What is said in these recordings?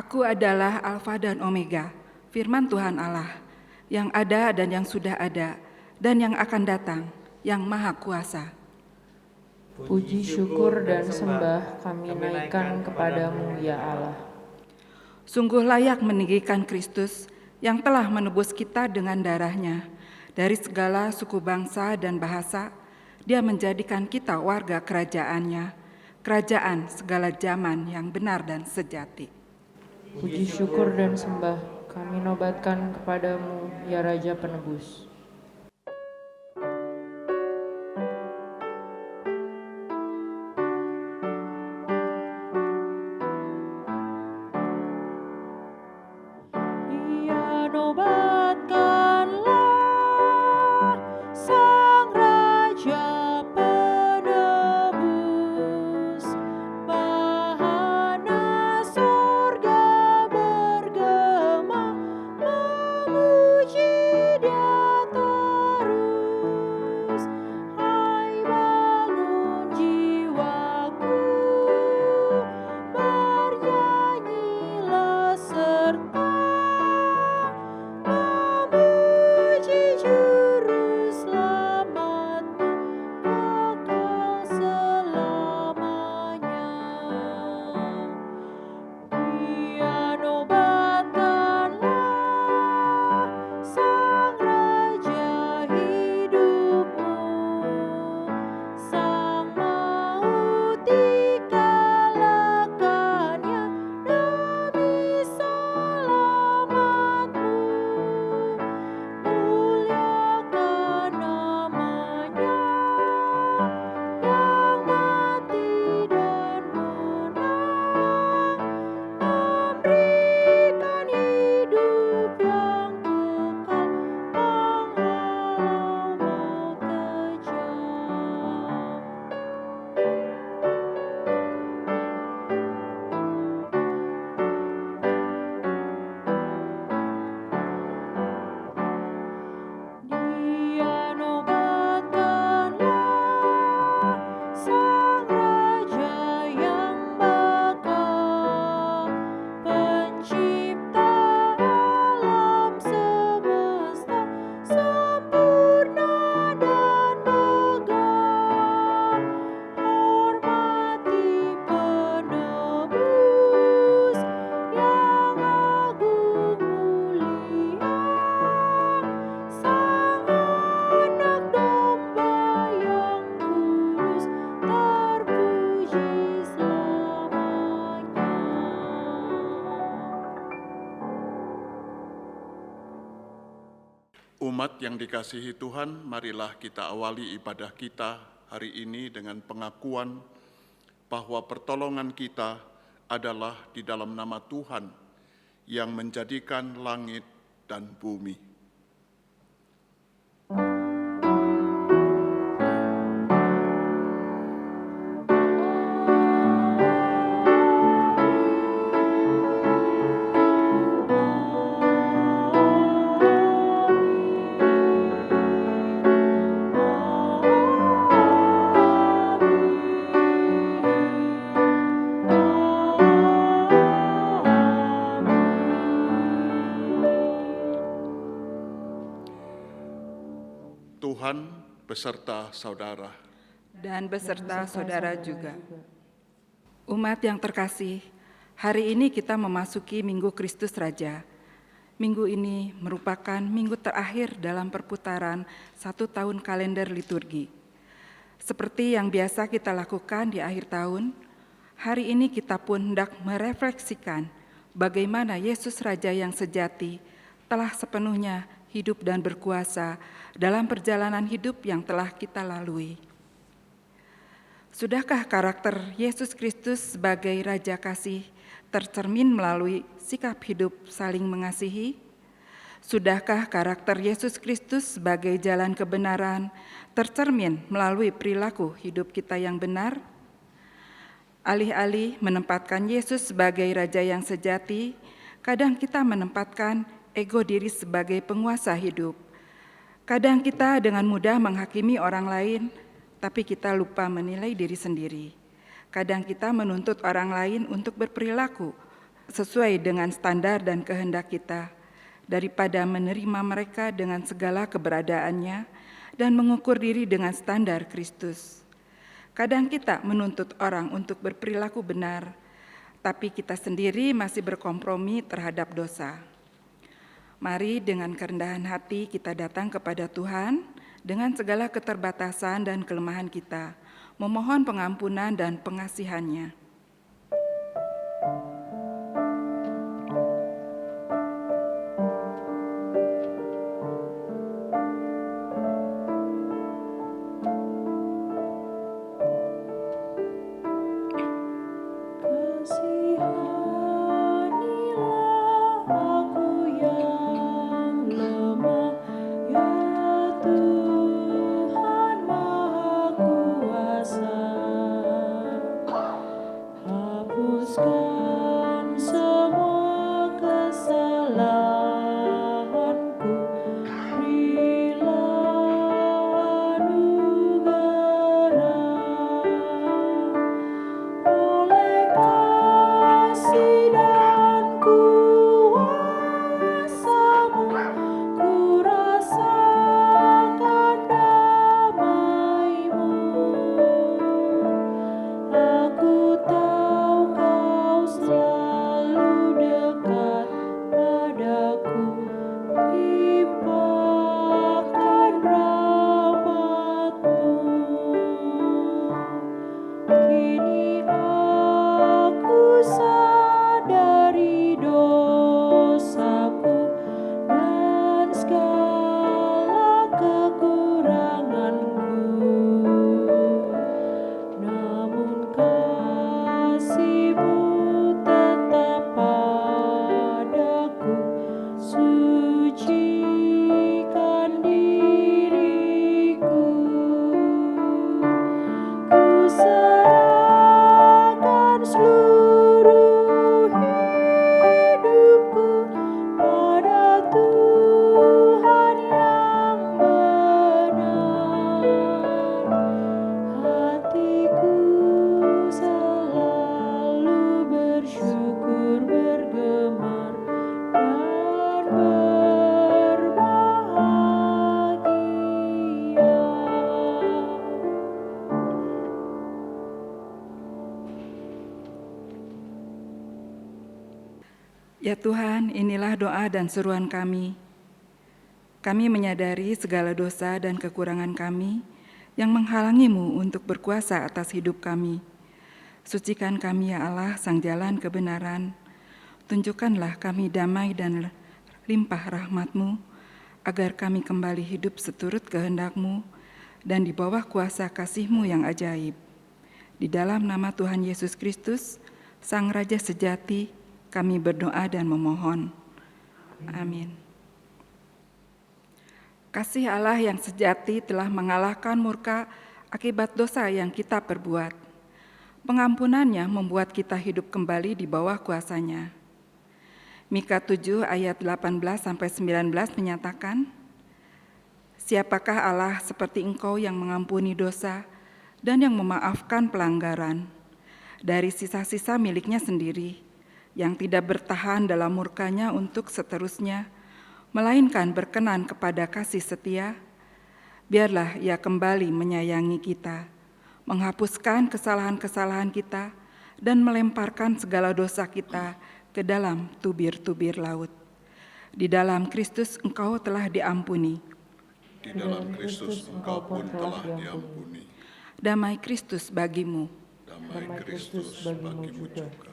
Aku adalah Alfa dan Omega, firman Tuhan Allah, yang ada dan yang sudah ada, dan yang akan datang, yang Maha Kuasa. Puji, syukur, dan sembah kami naikkan kepadamu, ya Allah. Sungguh layak meninggikan Kristus yang telah menebus kita dengan darahnya. Dari segala suku bangsa dan bahasa, Dia menjadikan kita warga kerajaannya, kerajaan segala zaman yang benar dan sejati. Puji, syukur, dan sembah kami nobatkan kepadamu, ya Raja Penebus. Umat yang dikasihi Tuhan, marilah kita awali ibadah kita hari ini dengan pengakuan bahwa pertolongan kita adalah di dalam nama Tuhan yang menjadikan langit dan bumi. Tuhan beserta saudara. Dan beserta saudara juga. Umat yang terkasih, hari ini kita memasuki Minggu Kristus Raja. Minggu ini merupakan minggu terakhir dalam perputaran 1 tahun kalender liturgi. Seperti yang biasa kita lakukan di akhir tahun, hari ini kita pun hendak merefleksikan bagaimana Yesus Raja yang sejati telah sepenuhnya hidup dan berkuasa dalam perjalanan hidup yang telah kita lalui. Sudahkah karakter Yesus Kristus sebagai Raja Kasih tercermin melalui sikap hidup saling mengasihi? Sudahkah karakter Yesus Kristus sebagai jalan kebenaran tercermin melalui perilaku hidup kita yang benar? Alih-alih menempatkan Yesus sebagai Raja yang sejati, kadang kita menempatkan ego diri sebagai penguasa hidup. Kadang kita dengan mudah menghakimi orang lain, tapi kita lupa menilai diri sendiri. Kadang kita menuntut orang lain untuk berperilaku sesuai dengan standar dan kehendak kita, daripada menerima mereka dengan segala keberadaannya dan mengukur diri dengan standar Kristus. Kadang kita menuntut orang untuk berperilaku benar, tapi kita sendiri masih berkompromi terhadap dosa. Mari dengan kerendahan hati kita datang kepada Tuhan dengan segala keterbatasan dan kelemahan kita, memohon pengampunan dan pengasihan-Nya. Ya Tuhan, inilah doa dan seruan kami. Kami menyadari segala dosa dan kekurangan kami yang menghalangi-Mu untuk berkuasa atas hidup kami. Sucikan kami ya Allah, Sang Jalan Kebenaran. Tunjukkanlah kami damai dan limpah rahmat-Mu, agar kami kembali hidup seturut kehendak-Mu dan di bawah kuasa kasih-Mu yang ajaib. Di dalam nama Tuhan Yesus Kristus, Sang Raja Sejati, kami berdoa dan memohon. Amin. Kasih Allah yang sejati telah mengalahkan murka akibat dosa yang kita perbuat. Pengampunannya membuat kita hidup kembali di bawah kuasa-Nya. Mika 7 ayat 18-19 menyatakan, "Siapakah Allah seperti Engkau yang mengampuni dosa dan yang memaafkan pelanggaran dari sisa-sisa miliknya sendiri, yang tidak bertahan dalam murka-Nya untuk seterusnya, melainkan berkenan kepada kasih setia? Biarlah Ia kembali menyayangi kita, menghapuskan kesalahan-kesalahan kita, dan melemparkan segala dosa kita ke dalam tubir-tubir laut. Di dalam Kristus Engkau telah diampuni. Di dalam Kristus Engkau pun telah diampuni. Damai Kristus bagimu." Damai Kristus bagimu juga.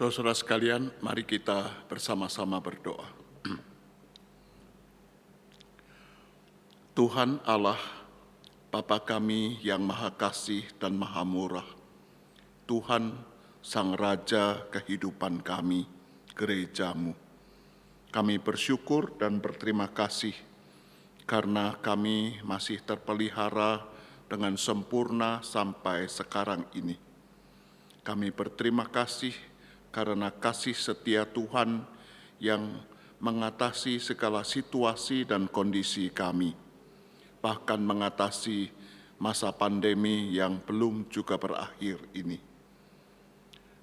Saudara sekalian, mari kita bersama-sama berdoa. Tuhan Allah, Bapa kami yang Maha Kasih dan Maha Murah, Tuhan Sang Raja kehidupan kami, gereja-Mu. Kami bersyukur dan berterima kasih karena kami masih terpelihara dengan sempurna sampai sekarang ini. Kami berterima kasih karena kasih setia Tuhan yang mengatasi segala situasi dan kondisi kami, bahkan mengatasi masa pandemi yang belum juga berakhir ini.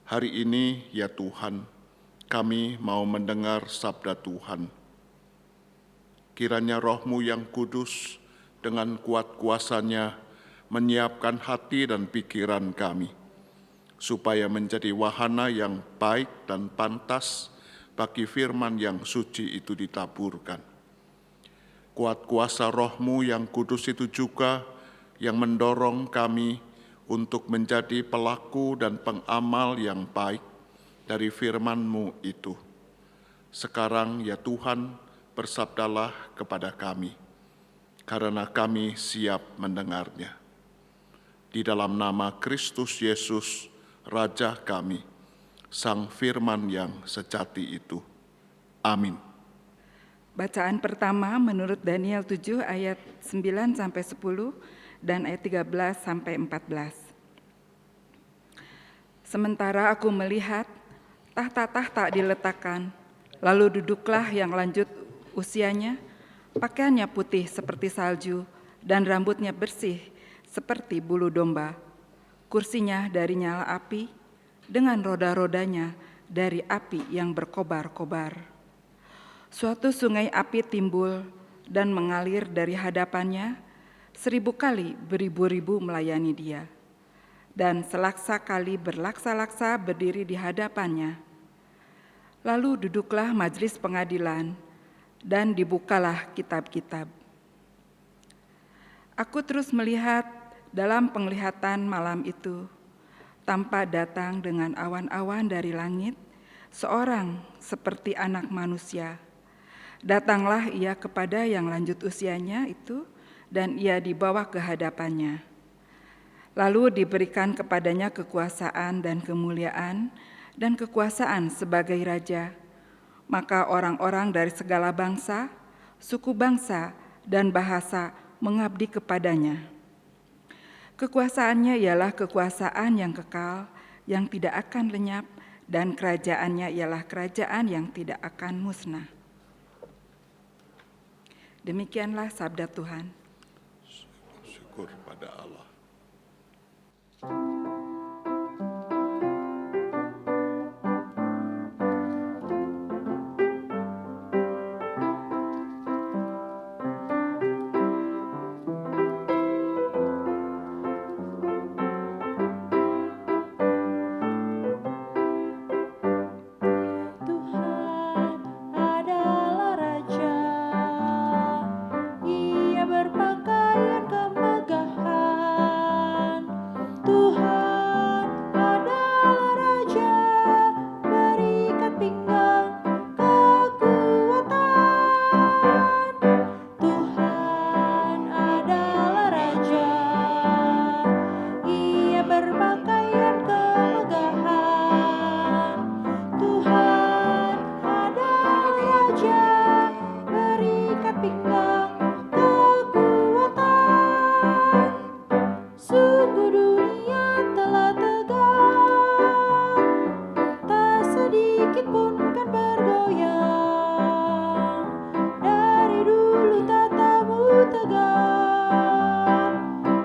Hari ini, ya Tuhan, kami mau mendengar sabda Tuhan. Kiranya Roh-Mu yang kudus dengan kuat kuasa-Nya menyiapkan hati dan pikiran kami, supaya menjadi wahana yang baik dan pantas bagi firman yang suci itu ditaburkan. Kuat kuasa Roh-Mu yang kudus itu juga yang mendorong kami untuk menjadi pelaku dan pengamal yang baik dari firman-Mu itu. Sekarang ya Tuhan, bersabdalah kepada kami, karena kami siap mendengarnya. Di dalam nama Kristus Yesus, Raja kami, Sang Firman yang sejati itu. Amin. Bacaan pertama menurut Daniel 7 ayat 9-10 dan ayat 13-14. Sementara aku melihat tahta-tahta diletakkan, lalu duduklah yang lanjut usianya, pakaiannya putih seperti salju dan rambutnya bersih seperti bulu domba. Kursinya dari nyala api, dengan roda-rodanya dari api yang berkobar-kobar. Suatu sungai api timbul dan mengalir dari hadapannya, 1000 kali beribu-ribu melayani dia. Dan selaksa kali berlaksa-laksa berdiri di hadapannya. Lalu duduklah majelis pengadilan, dan dibukalah kitab-kitab. Aku terus melihat dalam penglihatan malam itu, tampak datang dengan awan-awan dari langit, seorang seperti anak manusia. Datanglah ia kepada yang lanjut usianya itu, dan ia dibawa ke hadapannya. Lalu diberikan kepadanya kekuasaan dan kemuliaan, dan kekuasaan sebagai raja. Maka orang-orang dari segala bangsa, suku bangsa, dan bahasa mengabdi kepadanya. Kekuasaannya ialah kekuasaan yang kekal, yang tidak akan lenyap, dan kerajaannya ialah kerajaan yang tidak akan musnah. Demikianlah sabda Tuhan. Syukur pada Allah. Tuhan adalah Raja, Ia berpakaian kemegahan. Tuhan adalah Raja, berikat pinggang kekuatan. Tuhan adalah Raja, Ia berpakaian kemegahan. Tuhan adalah Raja, berikat pinggang kekuatan. Sungguh dunia telah tegak, tak sedikit pun kan bergoyang. Dari dulu tatamu tegak,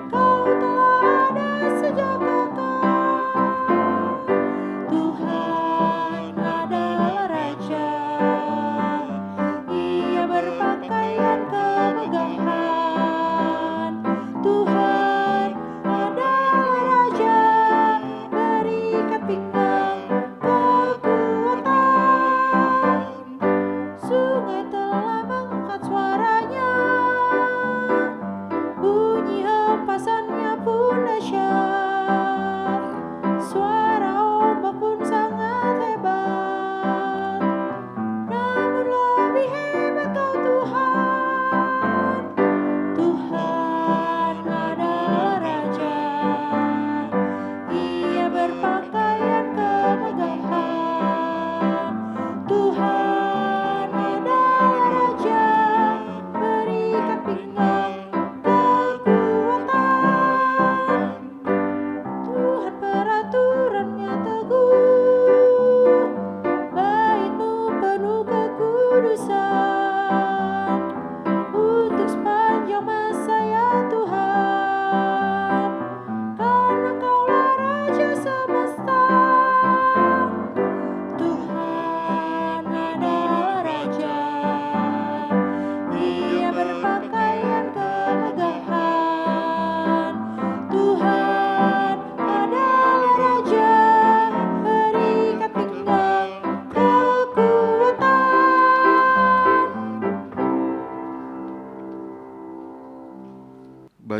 Kau telah ada sejak kekal. Tuhan adalah Raja, Ia berpakaian kemegahan. Tuhan adalah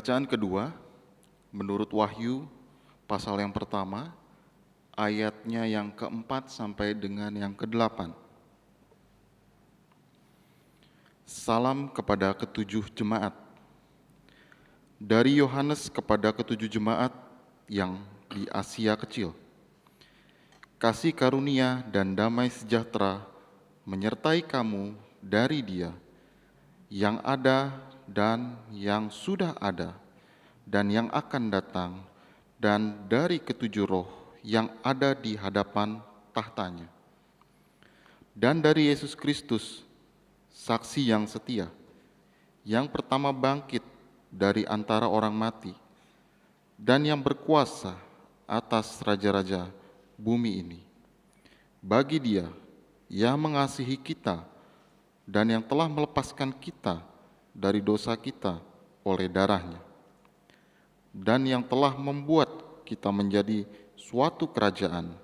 Bacaan kedua, menurut Wahyu, pasal yang pertama, ayatnya yang keempat sampai dengan yang ke-8. Salam kepada ketujuh jemaat. Dari Yohanes kepada ketujuh jemaat yang di Asia Kecil. Kasih karunia dan damai sejahtera menyertai kamu dari Dia, yang ada dan yang sudah ada, dan yang akan datang, dan dari ketujuh roh yang ada di hadapan tahtanya, dan dari Yesus Kristus, saksi yang setia, yang pertama bangkit dari antara orang mati, dan yang berkuasa atas raja-raja bumi ini. Bagi Dia yang mengasihi kita dan yang telah melepaskan kita dari dosa kita oleh darah-Nya, dan yang telah membuat kita menjadi suatu kerajaan,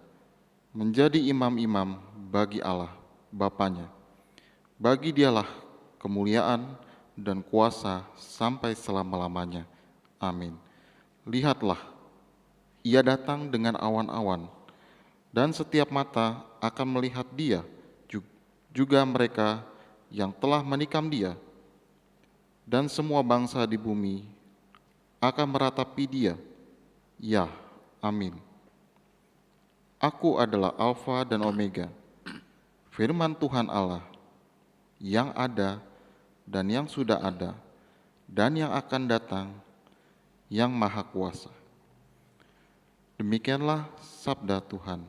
menjadi imam-imam bagi Allah Bapa-Nya. Bagi Dialah kemuliaan dan kuasa sampai selama-lamanya. Amin. Lihatlah, Ia datang dengan awan-awan, dan setiap mata akan melihat Dia, juga mereka yang telah menikam Dia, dan semua bangsa di bumi akan meratapi Dia. Ya, amin. Aku adalah Alfa dan Omega, firman Tuhan Allah, yang ada dan yang sudah ada, dan yang akan datang, yang Maha Kuasa. Demikianlah sabda Tuhan.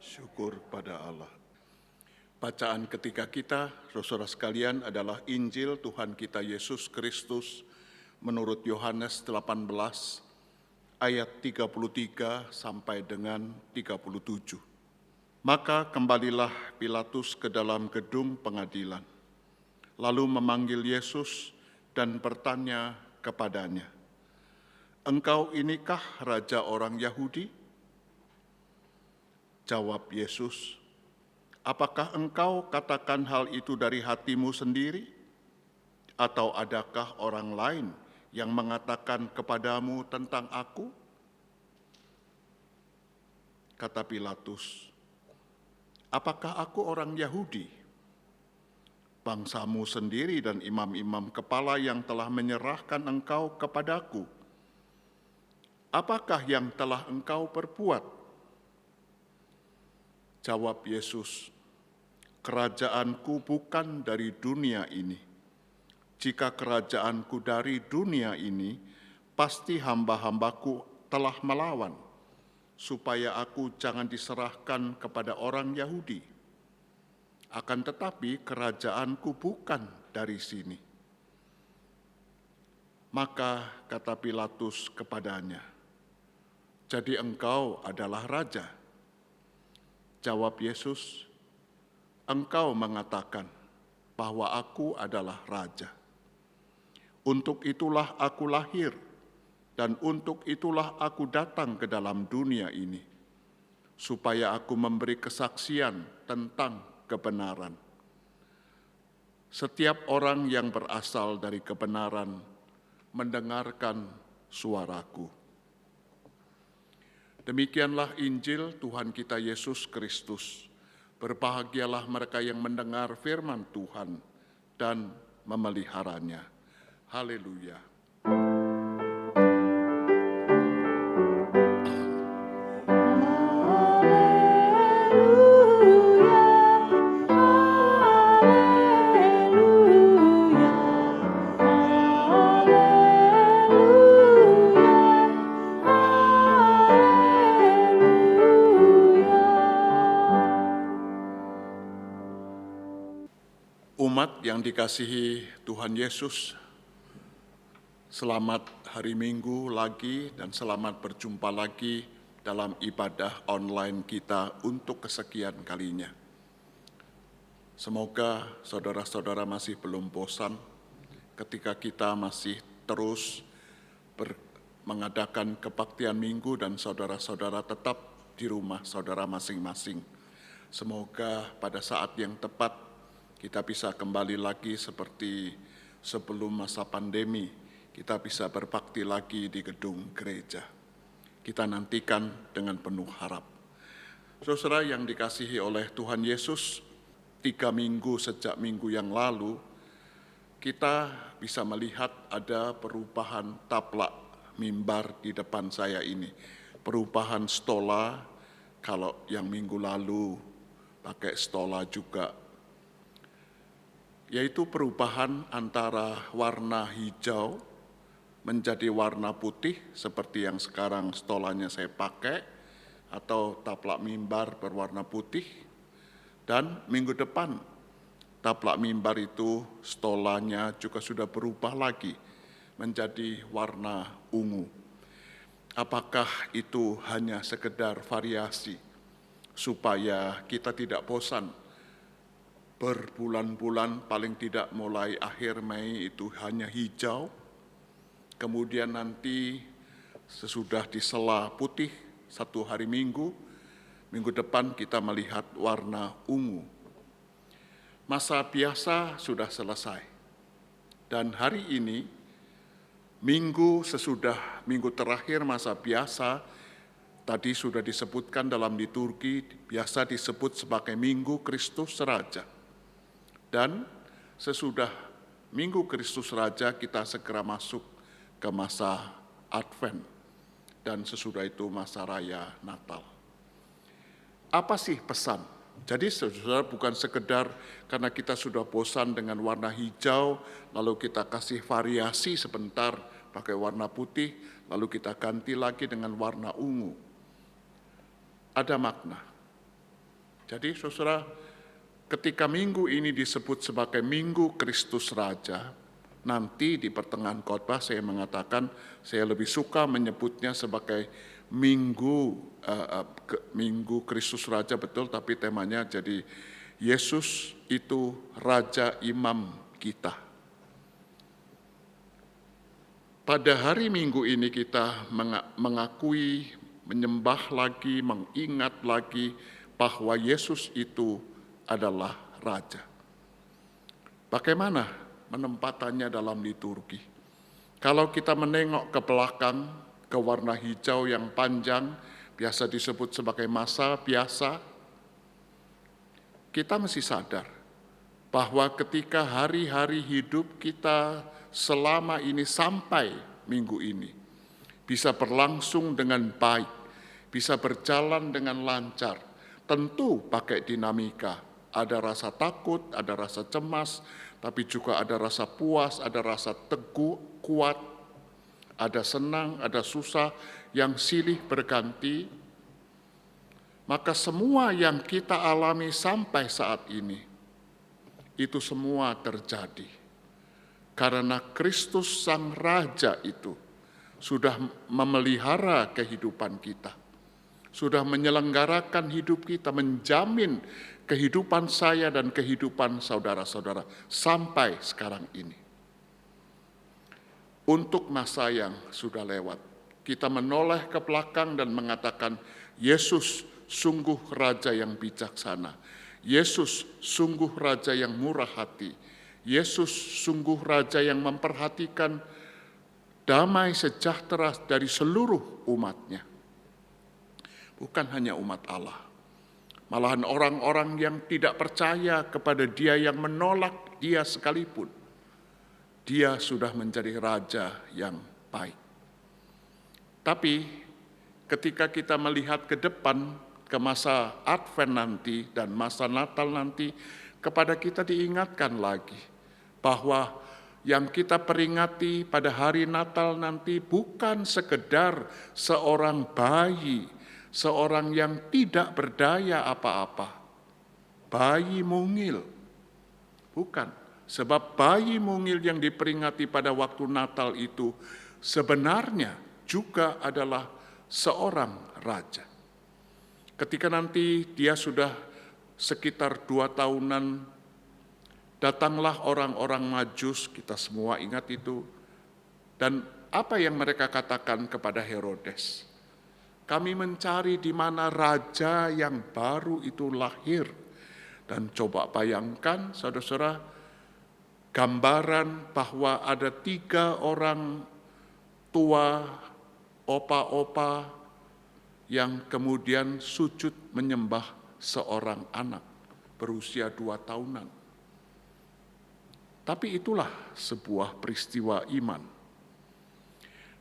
Syukur pada Allah. Bacaan ketiga kita, saudara sekalian, adalah Injil Tuhan kita Yesus Kristus menurut Yohanes 18 ayat 33 sampai dengan 37. Maka kembalilah Pilatus ke dalam gedung pengadilan, lalu memanggil Yesus dan bertanya kepadanya, "Engkau inikah raja orang Yahudi?" Jawab Yesus, "Apakah engkau katakan hal itu dari hatimu sendiri? Atau adakah orang lain yang mengatakan kepadamu tentang aku?" Kata Pilatus, "Apakah aku orang Yahudi? Bangsamu sendiri dan imam-imam kepala yang telah menyerahkan engkau kepadaku. Apakah yang telah engkau perbuat?" Jawab Yesus, "Kerajaanku bukan dari dunia ini. Jika kerajaanku dari dunia ini, pasti hamba-hambaku telah melawan, supaya aku jangan diserahkan kepada orang Yahudi. Akan tetapi kerajaanku bukan dari sini." Maka kata Pilatus kepadanya, "Jadi engkau adalah raja?" Jawab Yesus, "Engkau mengatakan bahwa aku adalah raja. Untuk itulah aku lahir, dan untuk itulah aku datang ke dalam dunia ini, supaya aku memberi kesaksian tentang kebenaran. Setiap orang yang berasal dari kebenaran mendengarkan suaraku." Demikianlah Injil Tuhan kita Yesus Kristus. Berbahagialah mereka yang mendengar firman Tuhan dan memeliharanya. Haleluya. Umat yang dikasihi Tuhan Yesus, selamat hari Minggu lagi dan selamat berjumpa lagi dalam ibadah online kita untuk kesekian kalinya. Semoga saudara-saudara masih belum bosan ketika kita masih terus mengadakan kebaktian Minggu dan saudara-saudara tetap di rumah saudara masing-masing. Semoga pada saat yang tepat kita bisa kembali lagi seperti sebelum masa pandemi, kita bisa berbakti lagi di gedung gereja. Kita nantikan dengan penuh harap. Saudara yang dikasihi oleh Tuhan Yesus, 3 minggu sejak minggu yang lalu, kita bisa melihat ada perubahan taplak mimbar di depan saya ini. Perubahan stola, kalau yang minggu lalu pakai stola juga. Yaitu perubahan antara warna hijau menjadi warna putih seperti yang sekarang stolanya saya pakai, atau taplak mimbar berwarna putih. Dan minggu depan taplak mimbar itu stolanya juga sudah berubah lagi menjadi warna ungu. Apakah itu hanya sekedar variasi supaya kita tidak bosan berbulan-bulan, paling tidak mulai akhir Mei itu hanya hijau, kemudian nanti sesudah disela putih 1 hari minggu depan kita melihat warna ungu. Masa biasa sudah selesai. Dan hari ini, minggu terakhir masa biasa, tadi sudah disebutkan dalam liturgi, biasa disebut sebagai Minggu Kristus Raja. Dan sesudah Minggu Kristus Raja, kita segera masuk ke masa Advent, dan sesudah itu masa Raya Natal. Apa sih pesan? Jadi saudara, bukan sekedar karena kita sudah bosan dengan warna hijau, lalu kita kasih variasi sebentar pakai warna putih, lalu kita ganti lagi dengan warna ungu. Ada makna. Jadi saudara, ketika minggu ini disebut sebagai Minggu Kristus Raja, nanti di pertengahan khotbah saya mengatakan saya lebih suka menyebutnya sebagai Minggu Kristus Raja, betul, tapi temanya jadi Yesus itu Raja Imam kita. Pada hari Minggu ini kita mengakui, menyembah lagi, mengingat lagi bahwa Yesus itu adalah Raja. Bagaimana penempatannya dalam liturgi? Kalau kita menengok ke belakang, ke warna hijau yang panjang, biasa disebut sebagai masa biasa, kita mesti sadar bahwa ketika hari-hari hidup kita selama ini sampai minggu ini bisa berlangsung dengan baik, bisa berjalan dengan lancar, tentu pakai dinamika. Ada rasa takut, ada rasa cemas, tapi juga ada rasa puas, ada rasa teguh, kuat, ada senang, ada susah, yang silih berganti. Maka semua yang kita alami sampai saat ini, itu semua terjadi karena Kristus Sang Raja itu sudah memelihara kehidupan kita, sudah menyelenggarakan hidup kita, menjamin kehidupan saya dan kehidupan saudara-saudara sampai sekarang ini. Untuk masa yang sudah lewat, kita menoleh ke belakang dan mengatakan, Yesus sungguh Raja yang bijaksana, Yesus sungguh Raja yang murah hati, Yesus sungguh Raja yang memperhatikan damai sejahtera dari seluruh umatnya. Bukan hanya umat Allah, malahan orang-orang yang tidak percaya kepada Dia, yang menolak Dia sekalipun, Dia sudah menjadi Raja yang baik. Tapi ketika kita melihat ke depan, ke masa Advent nanti dan masa Natal nanti, kepada kita diingatkan lagi bahwa yang kita peringati pada hari Natal nanti bukan sekedar seorang bayi, seorang yang tidak berdaya apa-apa, bayi mungil. Bukan, sebab bayi mungil yang diperingati pada waktu Natal itu sebenarnya juga adalah seorang raja. Ketika nanti dia sudah sekitar 2 tahunan, datanglah orang-orang Majus, kita semua ingat itu. Dan apa yang mereka katakan kepada Herodes? Kami mencari di mana raja yang baru itu lahir. Dan coba bayangkan, saudara-saudara, gambaran bahwa ada 3 orang tua, opa-opa yang kemudian sujud menyembah seorang anak berusia 2 tahunan. Tapi itulah sebuah peristiwa iman.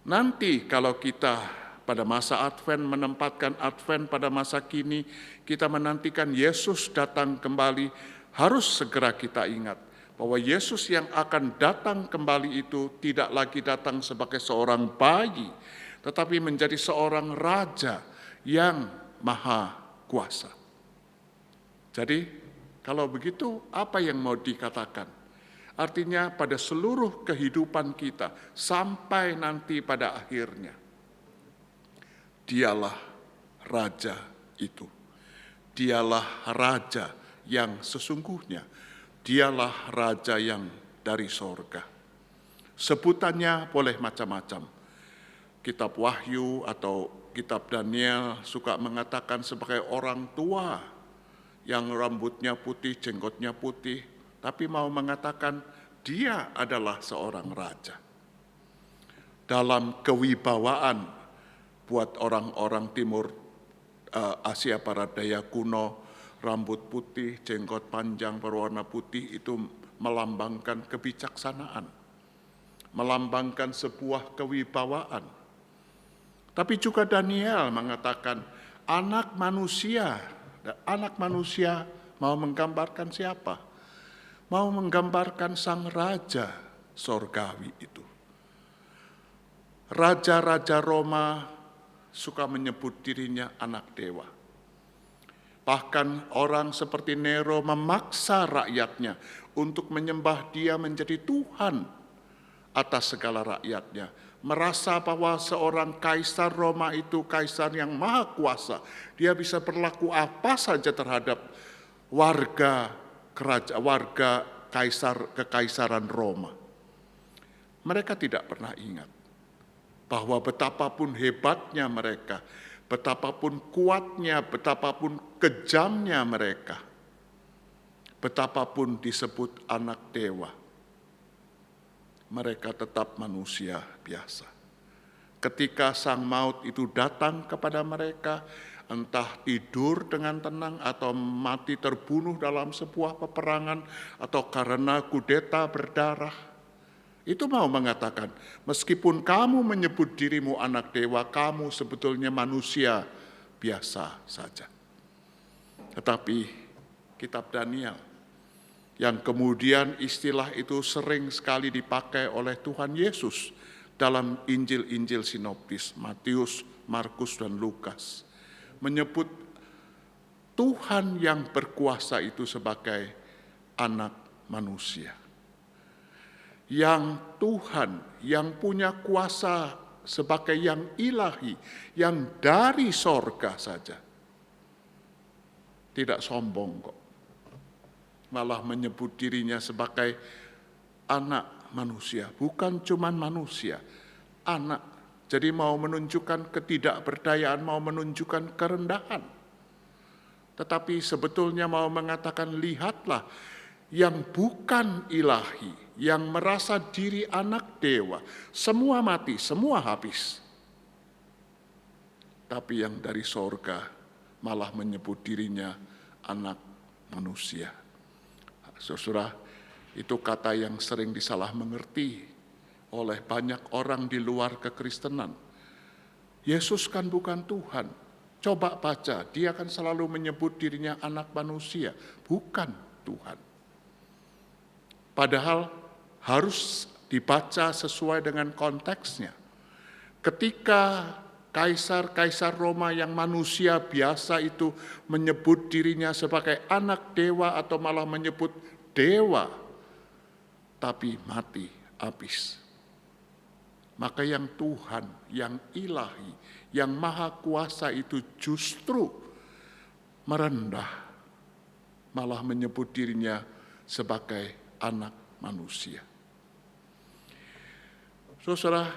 Nanti kalau kita pada masa Advent menempatkan Advent pada masa kini, kita menantikan Yesus datang kembali, harus segera kita ingat bahwa Yesus yang akan datang kembali itu tidak lagi datang sebagai seorang bayi, tetapi menjadi seorang raja yang maha kuasa. Jadi, kalau begitu apa yang mau dikatakan? Artinya pada seluruh kehidupan kita sampai nanti pada akhirnya, Dialah raja itu. Dialah raja yang sesungguhnya. Dialah raja yang dari sorga. Sebutannya boleh macam-macam. Kitab Wahyu atau kitab Daniel suka mengatakan sebagai orang tua yang rambutnya putih, jenggotnya putih, tapi mau mengatakan dia adalah seorang raja. Dalam kewibawaan buat orang-orang timur Asia Barat daya kuno, rambut putih, jenggot panjang berwarna putih itu melambangkan kebijaksanaan, melambangkan sebuah kewibawaan. Tapi juga Daniel mengatakan anak manusia mau menggambarkan siapa? Mau menggambarkan sang raja sorgawi itu. Raja-raja Roma suka menyebut dirinya anak dewa. Bahkan orang seperti Nero memaksa rakyatnya untuk menyembah dia menjadi Tuhan atas segala rakyatnya. Merasa bahwa seorang kaisar Roma itu kaisar yang maha kuasa. Dia bisa berlaku apa saja terhadap warga kekaisaran Roma. Mereka tidak pernah ingat bahwa betapapun hebatnya mereka, betapapun kuatnya, betapapun kejamnya mereka, betapapun disebut anak dewa, mereka tetap manusia biasa. Ketika sang maut itu datang kepada mereka, entah tidur dengan tenang atau mati terbunuh dalam sebuah peperangan atau karena kudeta berdarah, itu mau mengatakan, meskipun kamu menyebut dirimu anak dewa, kamu sebetulnya manusia biasa saja. Tetapi kitab Daniel, yang kemudian istilah itu sering sekali dipakai oleh Tuhan Yesus dalam Injil-Injil sinoptis, Matius, Markus, dan Lukas, menyebut Tuhan yang berkuasa itu sebagai anak manusia. Yang Tuhan, yang punya kuasa sebagai yang ilahi, yang dari sorga saja. Tidak sombong kok. Malah menyebut dirinya sebagai anak manusia. Bukan cuman manusia, anak. Jadi mau menunjukkan ketidakberdayaan, mau menunjukkan kerendahan. Tetapi sebetulnya mau mengatakan, lihatlah yang bukan ilahi, yang merasa diri anak dewa, semua mati, semua habis. Tapi yang dari sorga malah menyebut dirinya anak manusia. Saudara, itu kata yang sering disalah mengerti oleh banyak orang di luar kekristenan. Yesus kan bukan Tuhan. Coba baca, dia kan selalu menyebut dirinya anak manusia, bukan Tuhan. Padahal harus dibaca sesuai dengan konteksnya. Ketika kaisar-kaisar Roma yang manusia biasa itu menyebut dirinya sebagai anak dewa atau malah menyebut dewa, tapi mati habis. Maka yang Tuhan, yang ilahi, yang maha kuasa itu justru merendah, malah menyebut dirinya sebagai anak manusia. Saudara,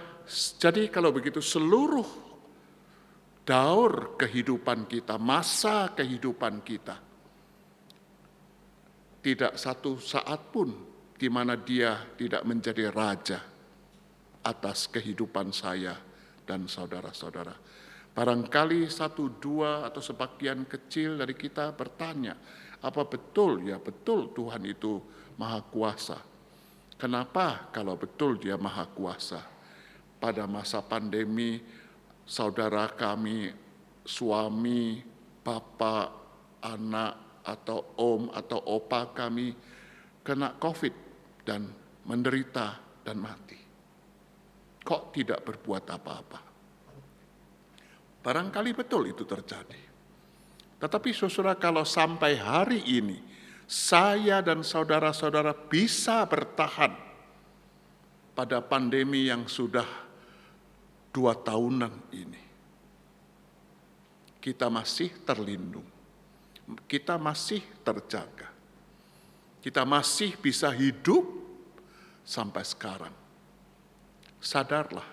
jadi kalau begitu seluruh daur kehidupan kita, masa kehidupan kita, tidak satu saat pun di mana Dia tidak menjadi raja atas kehidupan saya dan saudara-saudara. Barangkali satu, dua, atau sebagian kecil dari kita bertanya, apa betul? Ya betul, Tuhan itu Maha Kuasa. Kenapa kalau betul Dia Maha Kuasa? Pada masa pandemi, saudara kami, suami, bapak, anak, atau om atau opa kami kena COVID dan menderita dan mati. Kok tidak berbuat apa-apa? Barangkali betul itu terjadi. Tetapi saudara, kalau sampai hari ini saya dan saudara-saudara bisa bertahan pada pandemi yang sudah 2 tahunan ini, kita masih terlindung, kita masih terjaga, kita masih bisa hidup sampai sekarang. Sadarlah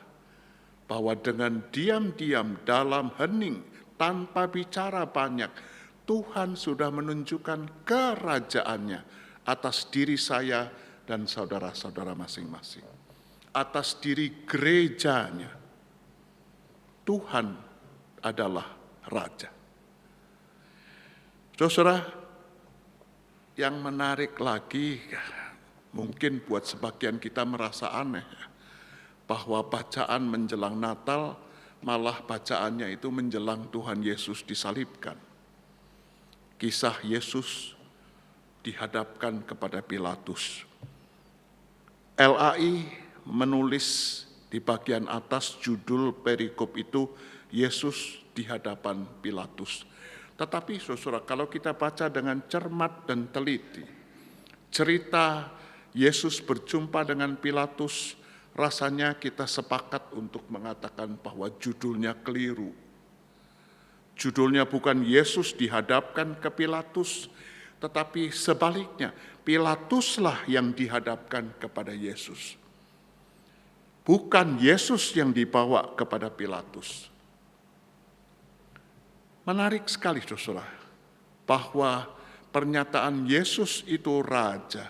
bahwa dengan diam-diam dalam hening, tanpa bicara banyak, Tuhan sudah menunjukkan kerajaannya atas diri saya dan saudara-saudara masing-masing. Atas diri gerejanya, Tuhan adalah Raja. Saudara, yang menarik lagi, mungkin buat sebagian kita merasa aneh, bahwa bacaan menjelang Natal, malah bacaannya itu menjelang Tuhan Yesus disalibkan. Kisah Yesus dihadapkan kepada Pilatus. LAI menulis di bagian atas judul perikop itu, Yesus di hadapan Pilatus. Tetapi saudara, kalau kita baca dengan cermat dan teliti, cerita Yesus berjumpa dengan Pilatus, rasanya kita sepakat untuk mengatakan bahwa judulnya keliru. Judulnya bukan Yesus dihadapkan ke Pilatus, tetapi sebaliknya, Pilatuslah yang dihadapkan kepada Yesus. Bukan Yesus yang dibawa kepada Pilatus. Menarik sekali saudara, bahwa pernyataan Yesus itu Raja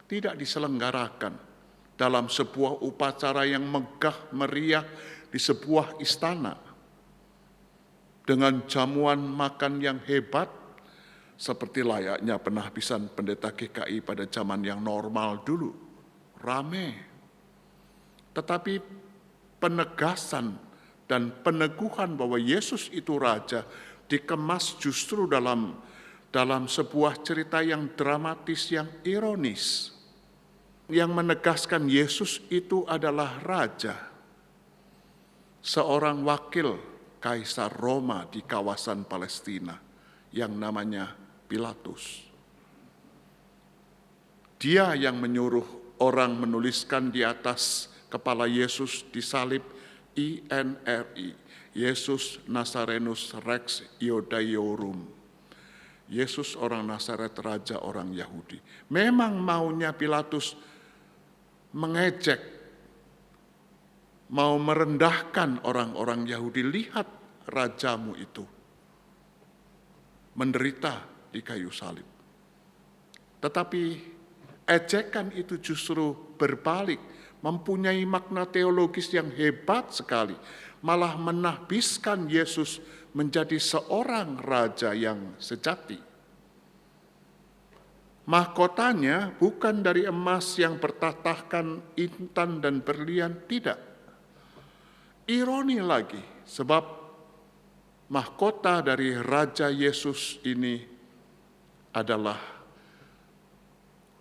tidak diselenggarakan dalam sebuah upacara yang megah meriah di sebuah istana, dengan jamuan makan yang hebat, seperti layaknya penahbisan pendeta GKI pada zaman yang normal dulu, rame. Tetapi penegasan dan peneguhan bahwa Yesus itu Raja dikemas justru dalam sebuah cerita yang dramatis, yang ironis, yang menegaskan Yesus itu adalah Raja, seorang wakil Kaisar Roma di kawasan Palestina yang namanya Pilatus. Dia yang menyuruh orang menuliskan di atas kepala Yesus disalib INRI, Yesus Nazarenus Rex Iodaiorum. Yesus orang Nazaret, Raja orang Yahudi. Memang maunya Pilatus mengejek, mau merendahkan orang-orang Yahudi. Lihat rajamu itu menderita di kayu salib. Tetapi ejekan itu justru berbalik, mempunyai makna teologis yang hebat sekali, malah menahbiskan Yesus menjadi seorang raja yang sejati. Mahkotanya bukan dari emas yang bertatahkan intan dan berlian, tidak. Ironi lagi, sebab mahkota dari Raja Yesus ini adalah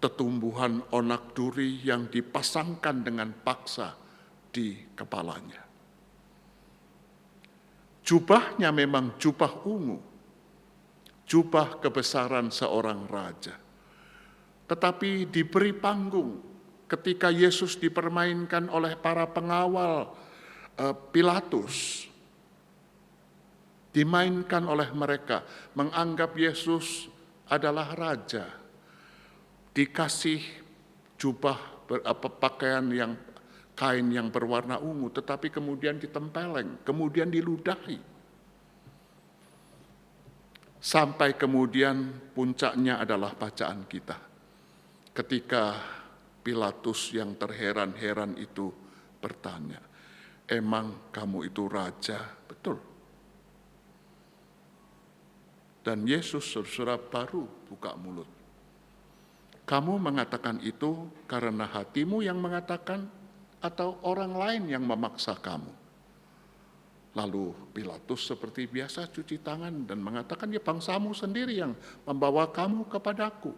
tetumbuhan onak duri yang dipasangkan dengan paksa di kepalanya. Jubahnya memang jubah ungu, jubah kebesaran seorang raja. Tetapi diberi panggung ketika Yesus dipermainkan oleh para pengawal Pilatus. Dimainkan oleh mereka, menganggap Yesus adalah raja. Dikasih jubah pakaian yang kain yang berwarna ungu, tetapi kemudian ditempeleng, kemudian diludahi. Sampai kemudian puncaknya adalah bacaan kita. ketika Pilatus yang terheran-heran itu bertanya, "Emang kamu itu raja?" Betul. Dan Yesus saudara baru buka mulut. Kamu mengatakan itu karena hatimu yang mengatakan atau orang lain yang memaksa kamu? Lalu Pilatus seperti biasa cuci tangan dan mengatakan, ya bangsamu sendiri yang membawa kamu kepadaku.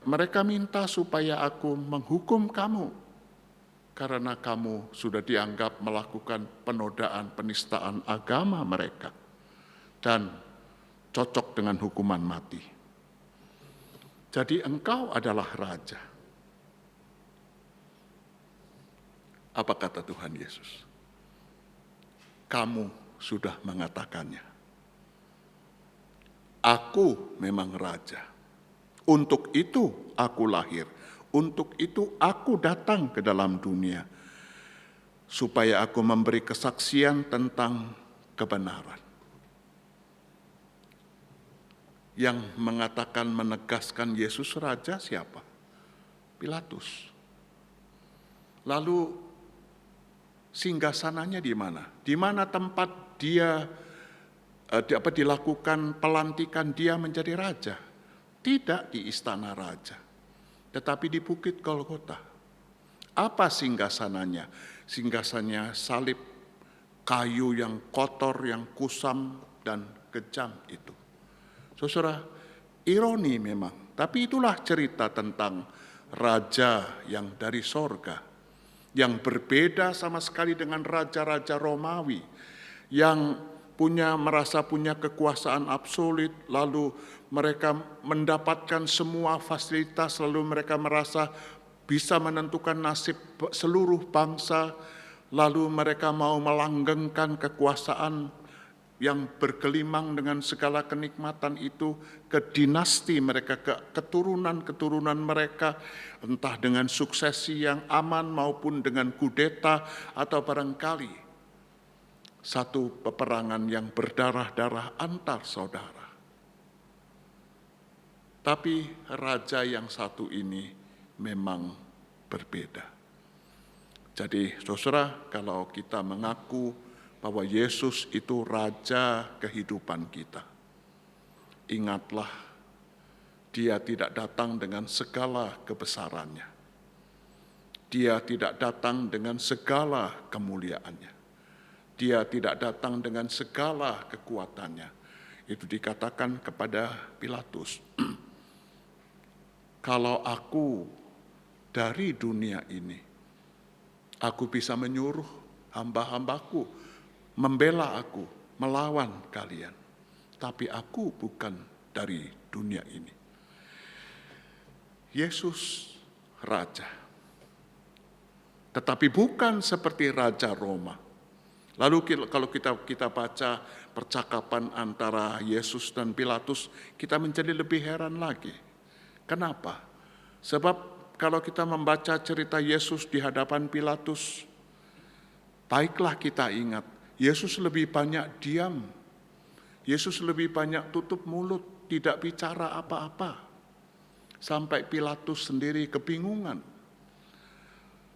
Mereka minta supaya aku menghukum kamu karena kamu sudah dianggap melakukan penodaan, penistaan agama mereka dan cocok dengan hukuman mati. Jadi engkau adalah raja. Apa kata Tuhan Yesus? Kamu sudah mengatakannya. Aku memang raja. Untuk itu aku lahir. Untuk itu aku datang ke dalam dunia. Supaya aku memberi kesaksian tentang kebenaran. Yang mengatakan menegaskan Yesus raja siapa? Pilatus. Lalu singgasananya di mana? Di mana tempat dia dilakukan pelantikan dia menjadi raja? Tidak di istana raja, tetapi di Bukit Golgota. Apa singgasananya? Singgasananya salib kayu yang kotor, yang kusam dan kejam itu. Saudara, ironi memang, tapi itulah cerita tentang raja yang dari sorga, yang berbeda sama sekali dengan raja-raja Romawi, yang merasa punya kekuasaan absolut, lalu mereka mendapatkan semua fasilitas, lalu mereka merasa bisa menentukan nasib seluruh bangsa, lalu mereka mau melanggengkan kekuasaan yang bergelimang dengan segala kenikmatan itu ke dinasti mereka, ke keturunan-keturunan mereka, entah dengan suksesi yang aman maupun dengan kudeta atau barangkali satu peperangan yang berdarah-darah antar saudara. Tapi raja yang satu ini memang berbeda. Jadi saudara, kalau kita mengaku bahwa Yesus itu raja kehidupan kita, ingatlah, dia tidak datang dengan segala kebesarannya. Dia tidak datang dengan segala kemuliaannya. Dia tidak datang dengan segala kekuatannya. Itu dikatakan kepada Pilatus, kalau aku dari dunia ini, aku bisa menyuruh hamba-hambaku membela aku, melawan kalian. Tapi aku bukan dari dunia ini. Yesus raja. Tetapi bukan seperti Raja Roma. Lalu kalau kita baca percakapan antara Yesus dan Pilatus, kita menjadi lebih heran lagi. Kenapa? Sebab kalau kita membaca cerita Yesus di hadapan Pilatus, baiklah kita ingat, Yesus lebih banyak diam. Yesus lebih banyak tutup mulut, tidak bicara apa-apa. Sampai Pilatus sendiri kebingungan.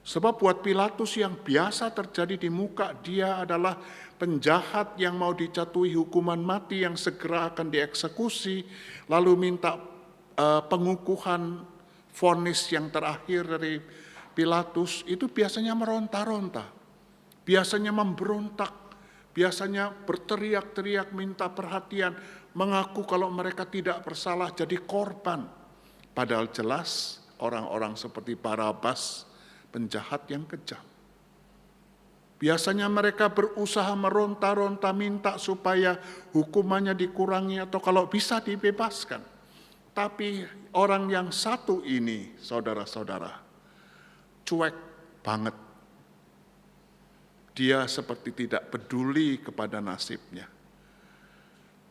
Sebab buat Pilatus yang biasa terjadi di muka dia adalah penjahat yang mau dijatuhi hukuman mati yang segera akan dieksekusi, lalu minta pengukuhan vonis yang terakhir dari Pilatus, itu biasanya meronta-ronta, biasanya memberontak, biasanya berteriak-teriak minta perhatian, mengaku kalau mereka tidak bersalah jadi korban. Padahal jelas orang-orang seperti Barabas, penjahat yang kejam. Biasanya mereka berusaha meronta-ronta minta supaya hukumannya dikurangi atau kalau bisa dibebaskan. Tapi orang yang satu ini, saudara-saudara, cuek banget. Dia seperti tidak peduli kepada nasibnya.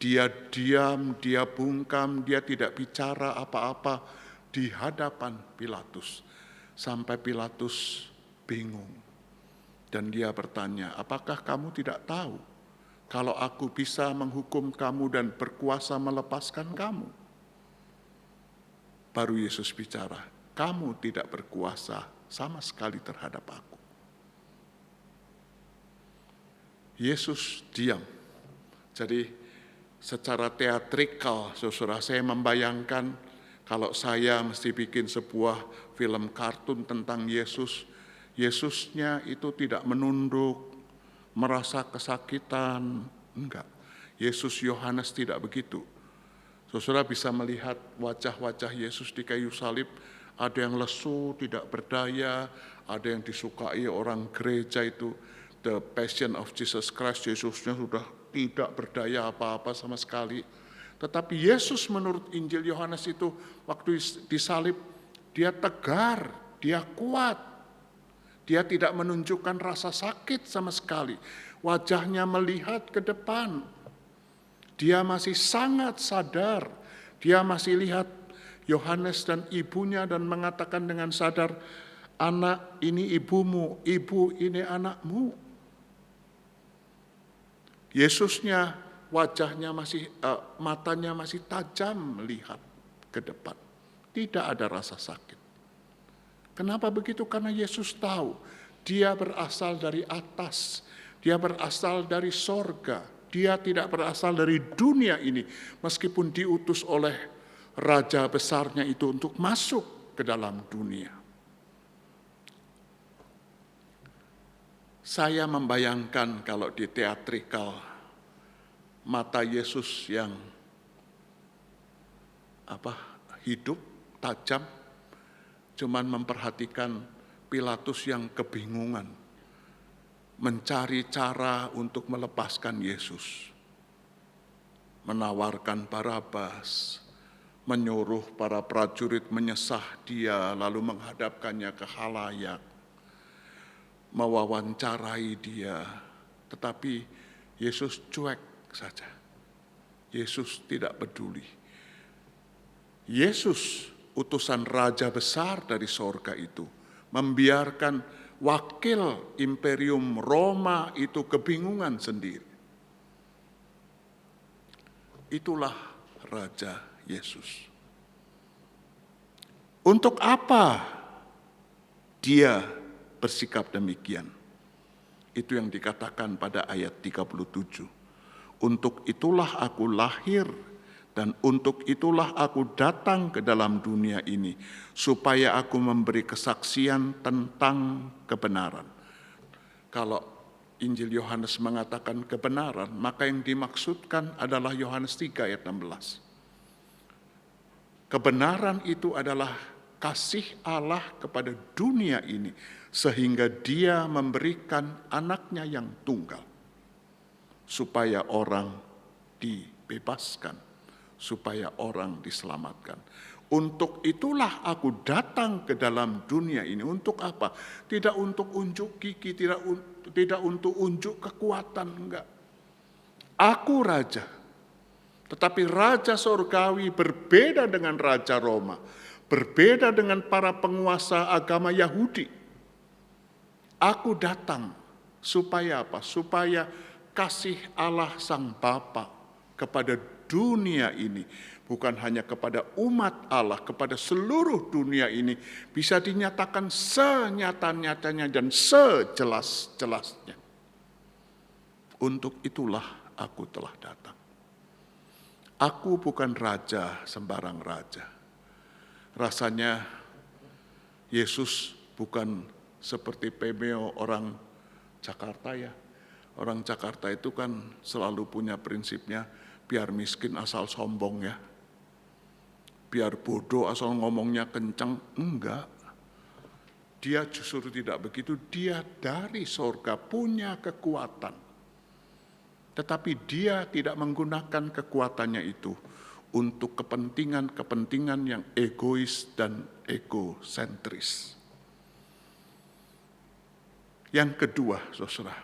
Dia diam, dia bungkam, dia tidak bicara apa-apa di hadapan Pilatus. Sampai Pilatus bingung. Dan dia bertanya, apakah kamu tidak tahu kalau aku bisa menghukum kamu dan berkuasa melepaskan kamu? Baru Yesus bicara, kamu tidak berkuasa sama sekali terhadap aku. Yesus diam. Jadi secara teatrikal, saudara, saya membayangkan kalau saya mesti bikin sebuah film kartun tentang Yesus, Yesusnya itu tidak menunduk, merasa kesakitan, enggak. Yesus Yohanes tidak begitu. Saudara bisa melihat wajah-wajah Yesus di kayu salib, ada yang lesu, tidak berdaya, ada yang disukai orang gereja itu, the Passion of Jesus Christ, Yesusnya sudah tidak berdaya apa-apa sama sekali. Tetapi Yesus menurut Injil Yohanes itu waktu disalib, dia tegar, dia kuat. Dia tidak menunjukkan rasa sakit sama sekali. Wajahnya melihat ke depan. Dia masih sangat sadar. Dia masih lihat Yohanes dan ibunya dan mengatakan dengan sadar, anak ini ibumu, ibu ini anakmu. Yesusnya wajahnya masih, matanya masih tajam melihat ke depan. Tidak ada rasa sakit. Kenapa begitu? Karena Yesus tahu dia berasal dari atas, dia berasal dari sorga, dia tidak berasal dari dunia ini, meskipun diutus oleh raja besarnya itu untuk masuk ke dalam dunia. Saya membayangkan kalau di teatrikal, mata Yesus yang hidup, tajam, cuman memperhatikan Pilatus yang kebingungan, mencari cara untuk melepaskan Yesus, menawarkan Barabas, menyuruh para prajurit menyesah dia, lalu menghadapkannya ke khalayak, mewawancarai dia, tetapi Yesus cuek saja. Yesus tidak peduli. Yesus, utusan raja besar dari sorga itu, membiarkan wakil imperium Roma itu kebingungan sendiri. Itulah Raja Yesus. Untuk apa dia bersikap demikian? Itu yang dikatakan pada ayat 37. Untuk itulah aku lahir dan untuk itulah aku datang ke dalam dunia ini, supaya aku memberi kesaksian tentang kebenaran. Kalau Injil Yohanes mengatakan kebenaran, maka yang dimaksudkan adalah Yohanes 3 ayat 16. Kebenaran itu adalah kasih Allah kepada dunia ini, sehingga dia memberikan anaknya yang tunggal, supaya orang dibebaskan, supaya orang diselamatkan. Untuk itulah aku datang ke dalam dunia ini. Untuk apa? Tidak untuk unjuk gigi, tidak untuk unjuk kekuatan, enggak. Aku raja, tetapi raja sorgawi berbeda dengan raja Roma, berbeda dengan para penguasa agama Yahudi. Aku datang supaya apa? Supaya kasih Allah Sang Bapa kepada dunia ini, bukan hanya kepada umat Allah, kepada seluruh dunia ini, bisa dinyatakan senyata-nyatanya dan sejelas-jelasnya. Untuk itulah aku telah datang. Aku bukan raja sembarang raja. Rasanya Yesus bukan seperti Pemeo orang Jakarta ya. Orang Jakarta itu kan selalu punya prinsipnya, biar miskin asal sombong ya. Biar bodoh asal ngomongnya kencang, enggak. Dia justru tidak begitu, dia dari sorga punya kekuatan. Tetapi dia tidak menggunakan kekuatannya itu untuk kepentingan-kepentingan yang egois dan egosentris. Yang kedua, saudara,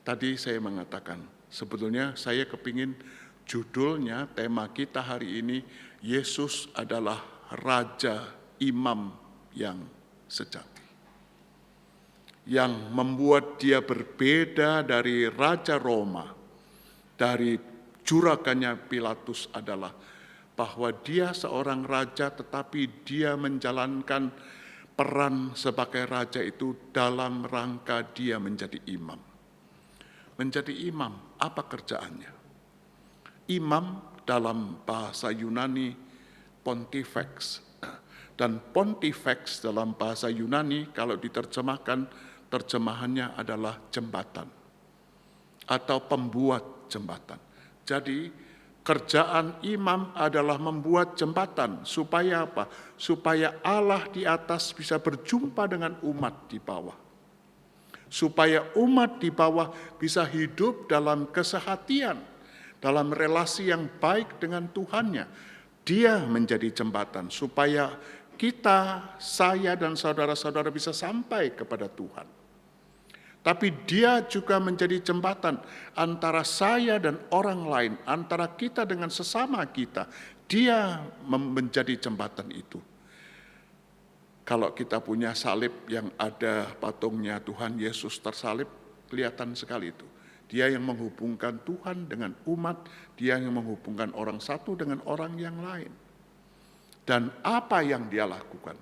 tadi saya mengatakan, sebetulnya saya kepingin judulnya, tema kita hari ini, Yesus adalah Raja Imam yang sejati. Yang membuat dia berbeda dari Raja Roma, dari juragannya Pilatus adalah bahwa dia seorang raja tetapi dia menjalankan peran sebagai raja itu dalam rangka dia menjadi imam. Menjadi imam, apa kerjaannya? Imam dalam bahasa Yunani pontifex. Dan pontifex dalam bahasa Yunani kalau diterjemahkan, terjemahannya adalah jembatan atau pembuat jembatan. Jadi kerjaan imam adalah membuat jembatan supaya apa? Supaya Allah di atas bisa berjumpa dengan umat di bawah. Supaya umat di bawah bisa hidup dalam kesehatian, dalam relasi yang baik dengan Tuhannya. Dia menjadi jembatan supaya kita, saya dan saudara-saudara bisa sampai kepada Tuhan. Tapi dia juga menjadi jembatan antara saya dan orang lain, antara kita dengan sesama kita. Dia menjadi jembatan itu. Kalau kita punya salib yang ada patungnya Tuhan Yesus tersalib, kelihatan sekali itu. Dia yang menghubungkan Tuhan dengan umat, dia yang menghubungkan orang satu dengan orang yang lain. Dan apa yang dia lakukan?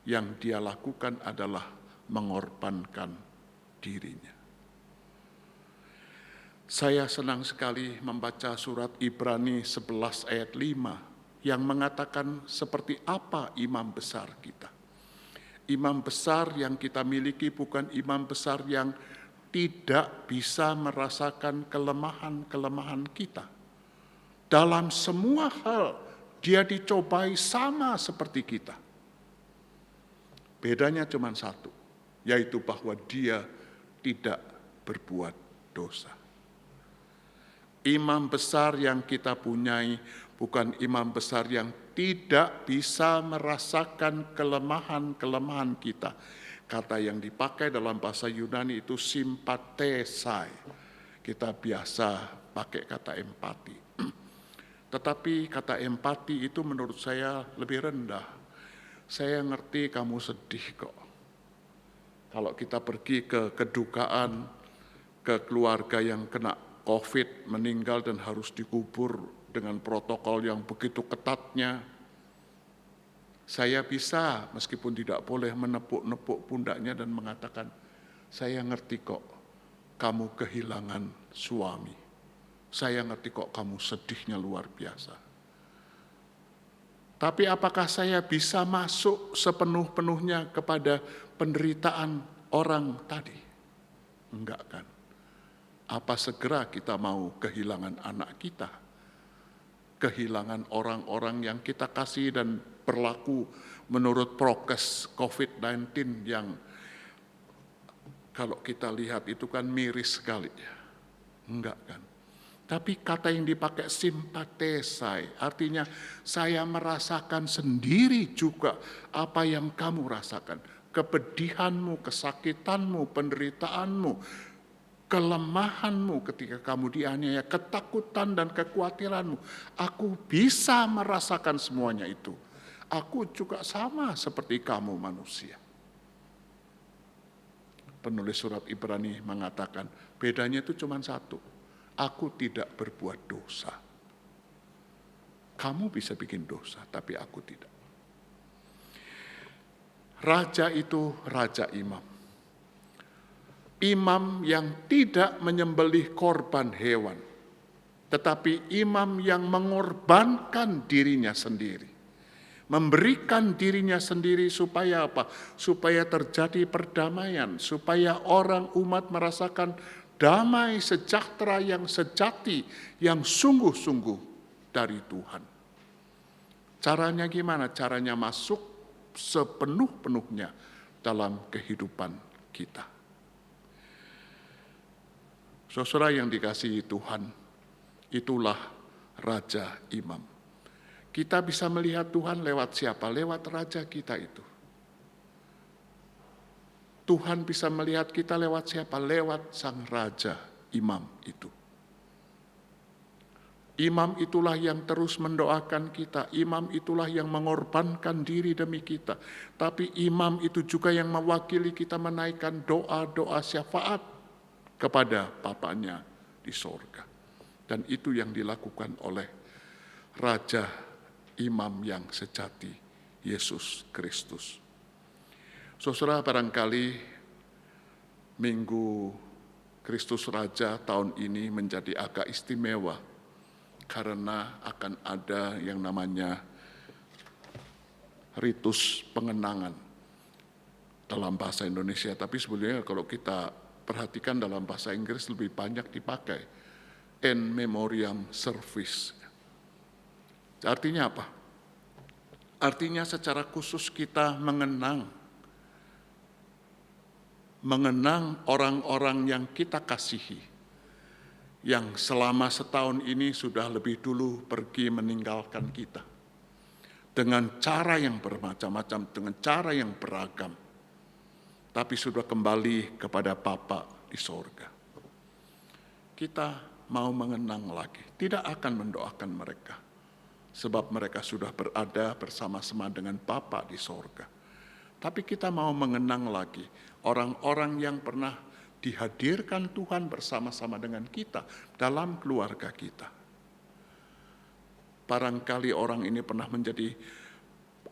Yang dia lakukan adalah mengorbankan dirinya. Saya senang sekali membaca surat Ibrani 11 ayat 5 yang mengatakan seperti apa imam besar kita. Imam besar yang kita miliki bukan imam besar yang tidak bisa merasakan kelemahan-kelemahan kita. Dalam semua hal, dia dicobai sama seperti kita. Bedanya cuma satu, yaitu bahwa dia tidak berbuat dosa. Imam besar yang kita punyai bukan imam besar yang tidak bisa merasakan kelemahan-kelemahan kita. Kata yang dipakai dalam bahasa Yunani itu sympathesai. Kita biasa pakai kata empati. Tetapi kata empati itu menurut saya lebih rendah. Saya ngerti kamu sedih kok. Kalau kita pergi ke kedukaan, ke keluarga yang kena COVID, meninggal dan harus dikubur dengan protokol yang begitu ketatnya, saya bisa meskipun tidak boleh menepuk-nepuk pundaknya dan mengatakan, saya ngerti kok kamu kehilangan suami. Saya ngerti kok kamu sedihnya luar biasa. Tapi apakah saya bisa masuk sepenuh-penuhnya kepada penderitaan orang tadi? Enggak kan? Apa segera kita mau kehilangan anak kita? Kehilangan orang-orang yang kita kasih dan berlaku menurut prokes COVID-19 yang kalau kita lihat itu kan miris sekali. Enggak kan? Tapi kata yang dipakai sympathesai, artinya saya merasakan sendiri juga apa yang kamu rasakan. Kepedihanmu, kesakitanmu, penderitaanmu, kelemahanmu ketika kamu dianiaya, ketakutan dan kekhawatiranmu. Aku bisa merasakan semuanya itu. Aku juga sama seperti kamu manusia. Penulis surat Ibrani mengatakan, bedanya itu cuma satu. Aku tidak berbuat dosa. Kamu bisa bikin dosa, tapi aku tidak. Raja itu raja imam. Imam yang tidak menyembelih korban hewan, tetapi imam yang mengorbankan dirinya sendiri. Memberikan dirinya sendiri supaya apa? Supaya terjadi perdamaian, supaya orang umat merasakan damai sejahtera yang sejati, yang sungguh-sungguh dari Tuhan. Caranya gimana? Caranya masuk sepenuh-penuhnya dalam kehidupan kita. Saudara yang dikasihi Tuhan, itulah Raja Imam. Kita bisa melihat Tuhan lewat siapa? Lewat Raja kita itu. Tuhan bisa melihat kita lewat siapa? Lewat Sang Raja Imam itu. Imam itulah yang terus mendoakan kita. Imam itulah yang mengorbankan diri demi kita. Tapi imam itu juga yang mewakili kita menaikkan doa-doa syafaat kepada Bapanya di sorga. Dan itu yang dilakukan oleh Raja imam yang sejati, Yesus Kristus. Saudara, barangkali Minggu Kristus Raja tahun ini menjadi agak istimewa karena akan ada yang namanya ritus pengenangan dalam bahasa Indonesia, tapi sebenarnya kalau kita perhatikan dalam bahasa Inggris lebih banyak dipakai in memoriam service. Artinya apa? Artinya secara khusus kita mengenang orang-orang yang kita kasihi, yang selama setahun ini sudah lebih dulu pergi meninggalkan kita, dengan cara yang bermacam-macam, dengan cara yang beragam, tapi sudah kembali kepada Bapa di sorga. Kita mau mengenang lagi, tidak akan mendoakan mereka, sebab mereka sudah berada bersama-sama dengan Bapa di sorga. Tapi kita mau mengenang lagi orang-orang yang pernah dihadirkan Tuhan bersama-sama dengan kita dalam keluarga kita. Barangkali orang ini pernah menjadi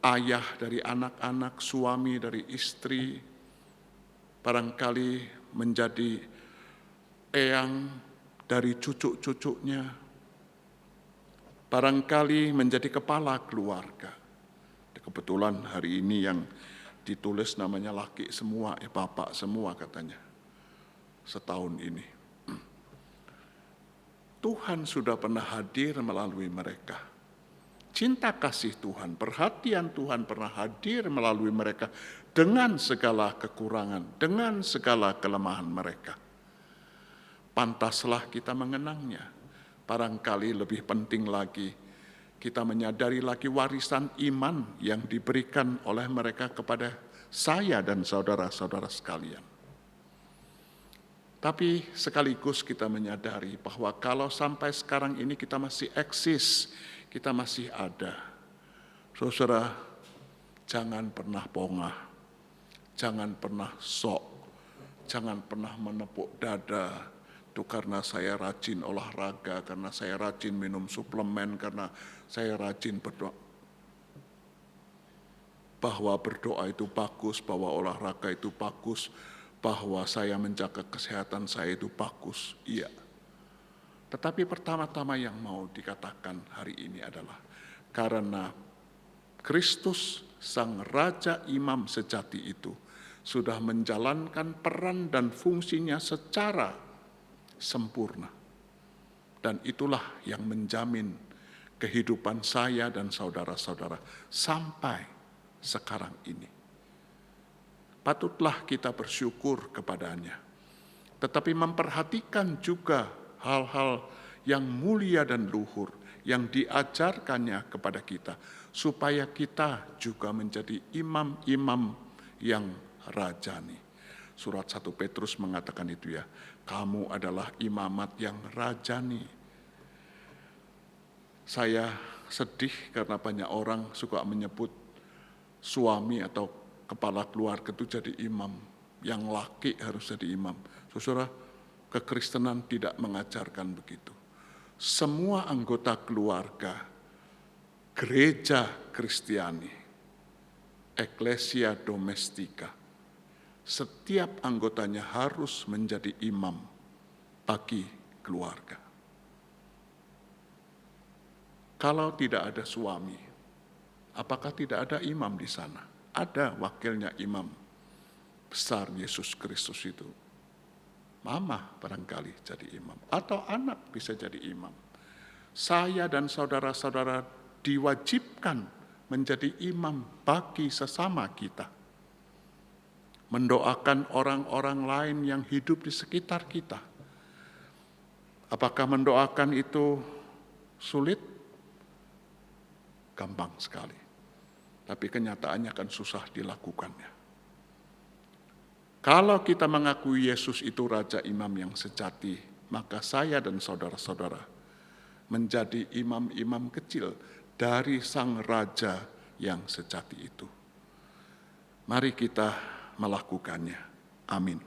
ayah dari anak-anak, suami dari istri, barangkali menjadi eyang dari cucu-cucunya, barangkali menjadi kepala keluarga. Kebetulan hari ini yang ditulis namanya laki semua, bapak semua katanya, setahun ini. Tuhan sudah pernah hadir melalui mereka. Cinta kasih Tuhan, perhatian Tuhan pernah hadir melalui mereka dengan segala kekurangan, dengan segala kelemahan mereka. Pantaslah kita mengenangnya. Barangkali lebih penting lagi, kita menyadari lagi warisan iman yang diberikan oleh mereka kepada saya dan saudara-saudara sekalian. Tapi sekaligus kita menyadari bahwa kalau sampai sekarang ini kita masih eksis, kita masih ada. Saudara, jangan pernah pongah, jangan pernah sok, jangan pernah menepuk dada. Itu karena saya rajin olahraga, karena saya rajin minum suplemen, karena saya rajin berdoa. Bahwa berdoa itu bagus, bahwa olahraga itu bagus, bahwa saya menjaga kesehatan saya itu bagus. Iya. Tetapi pertama-tama yang mau dikatakan hari ini adalah karena Kristus Sang Raja Imam sejati itu sudah menjalankan peran dan fungsinya secara sempurna. Dan itulah yang menjamin kehidupan saya dan saudara-saudara sampai sekarang ini. Patutlah kita bersyukur kepadanya, tetapi memperhatikan juga hal-hal yang mulia dan luhur yang diajarkannya kepada kita, supaya kita juga menjadi imam-imam yang rajani. Surat 1 Petrus mengatakan itu ya, kamu adalah imamat yang rajani. Saya sedih karena banyak orang suka menyebut suami atau kepala keluarga itu jadi imam. Yang laki harus jadi imam. Saudara, kekristenan tidak mengajarkan begitu. Semua anggota keluarga, gereja Kristiani, Ecclesia Domestika, setiap anggotanya harus menjadi imam bagi keluarga. Kalau tidak ada suami, apakah tidak ada imam di sana? Ada wakilnya imam besar Yesus Kristus itu. Mama barangkali jadi imam, atau anak bisa jadi imam. Saya dan saudara-saudara diwajibkan menjadi imam bagi sesama kita. Mendoakan orang-orang lain yang hidup di sekitar kita. Apakah mendoakan itu sulit? Gampang sekali. Tapi kenyataannya kan susah dilakukannya. Kalau kita mengakui Yesus itu Raja Imam yang sejati, maka saya dan saudara-saudara menjadi imam-imam kecil dari Sang Raja yang sejati itu. Mari kita melakukannya. Amin.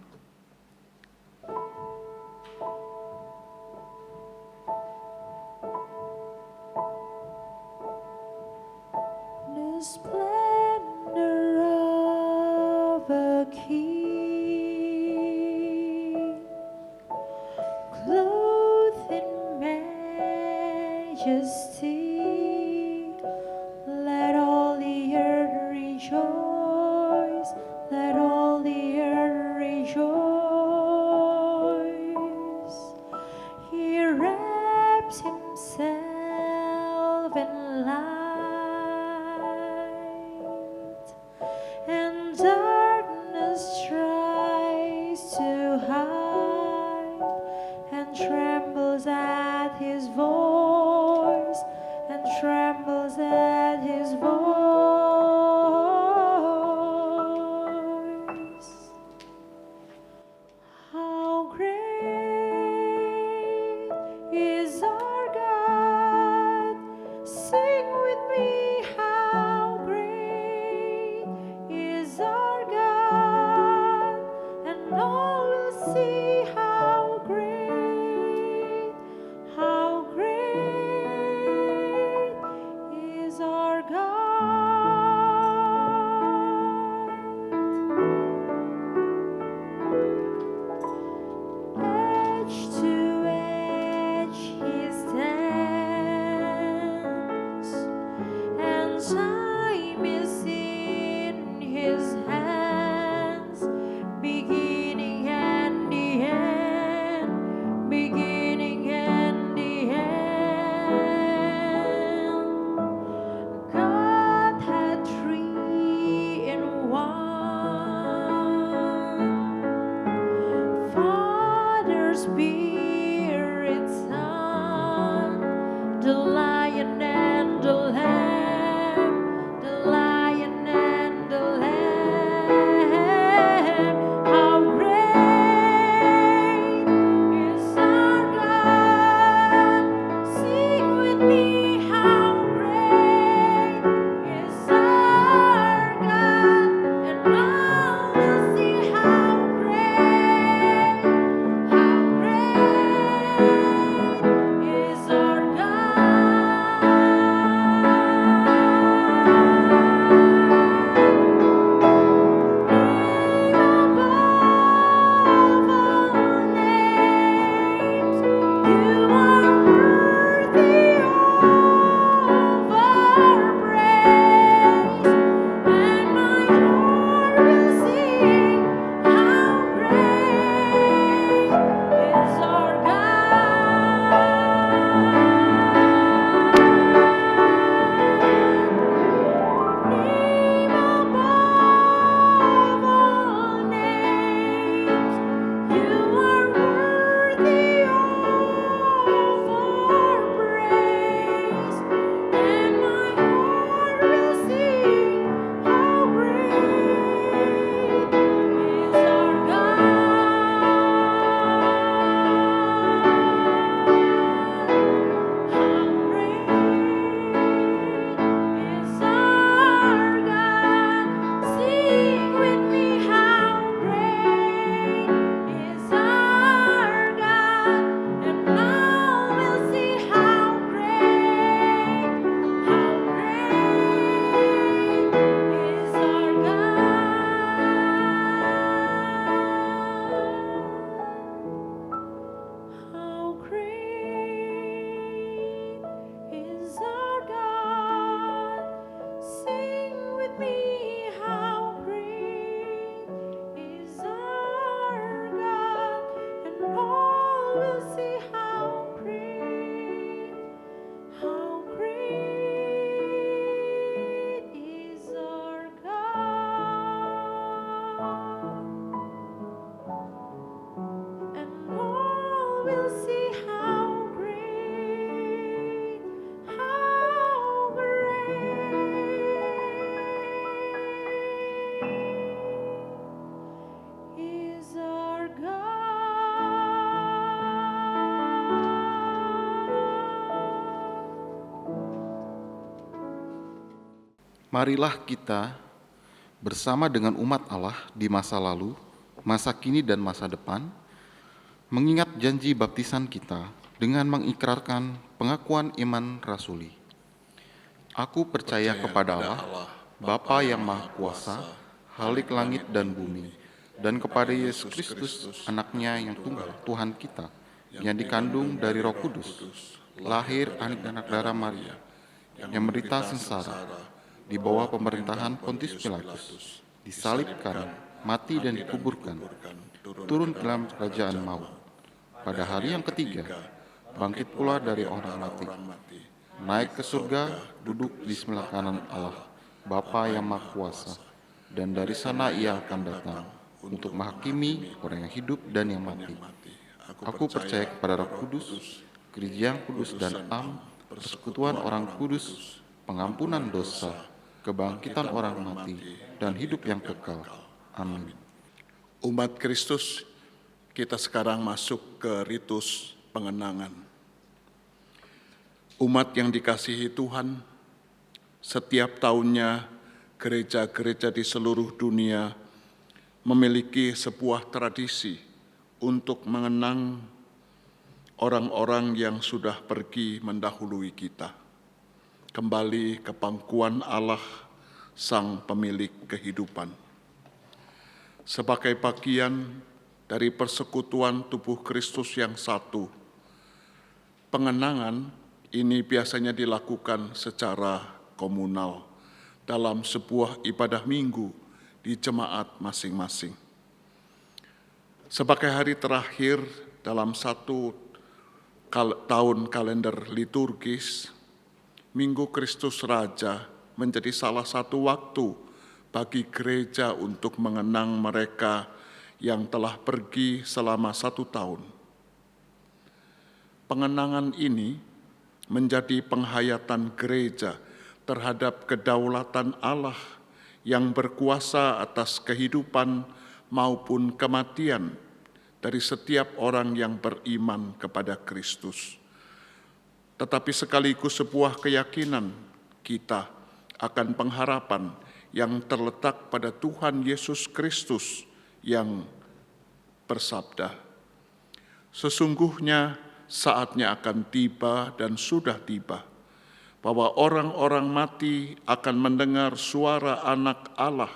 King, clothed in majesty. Let all the earth rejoice. Let all the earth rejoice. He wraps himself in light, and darkness tries to hide, and trembles at his voice, and trembles at his voice. How great is our God? Sing with me, how great is our God, and all will see how great is our God. Edge to edge he stands, and time is in his hands, beginning and the end, beginning and the end. God had three in one. Father, Spirit, Son, the Lion and the Lamb, the Lion and the Lamb. How great is our God? Sing with me, how great is our God, and all will see how great is our Marilah kita bersama dengan umat Allah di masa lalu, masa kini dan masa depan, mengingat janji baptisan kita dengan mengikrarkan pengakuan iman rasuli. Aku percaya kepada Allah, Bapa yang Maha Kuasa, Khalik langit dan bumi, dan kepada Yesus Kristus, anaknya yang tunggal, Tuhan kita, yang dikandung dari Roh Kudus, lahir anak darah Maria, yang menderita sengsara, di bawah pemerintahan Pontius Pilatus, disalibkan, mati dan dikuburkan, turun ke dalam kerajaan maut. Pada hari yang ketiga, bangkit pula dari orang mati, naik ke surga, duduk di sebelah kanan Allah, Bapa yang Maha Kuasa, dan dari sana ia akan datang untuk menghakimi orang yang hidup dan yang mati. Aku percaya kepada Roh Kudus, gereja yang kudus dan am, persekutuan orang kudus, pengampunan dosa, kebangkitan orang mati, dan hidup yang kekal. Amin. Umat Kristus, kita sekarang masuk ke ritus pengenangan. Umat yang dikasihi Tuhan, setiap tahunnya gereja-gereja di seluruh dunia memiliki sebuah tradisi untuk mengenang orang-orang yang sudah pergi mendahului kita, kembali ke pangkuan Allah, Sang Pemilik kehidupan. Sebagai bagian dari persekutuan tubuh Kristus yang satu, pengenangan ini biasanya dilakukan secara komunal dalam sebuah ibadah minggu di jemaat masing-masing. Sebagai hari terakhir dalam satu tahun kalender liturgis, Minggu Kristus Raja menjadi salah satu waktu bagi gereja untuk mengenang mereka yang telah pergi selama 1 tahun. Pengenangan ini menjadi penghayatan gereja terhadap kedaulatan Allah yang berkuasa atas kehidupan maupun kematian dari setiap orang yang beriman kepada Kristus. Tetapi sekaligus sebuah keyakinan kita akan pengharapan yang terletak pada Tuhan Yesus Kristus yang bersabda, "Sesungguhnya saatnya akan tiba dan sudah tiba, bahwa orang-orang mati akan mendengar suara Anak Allah,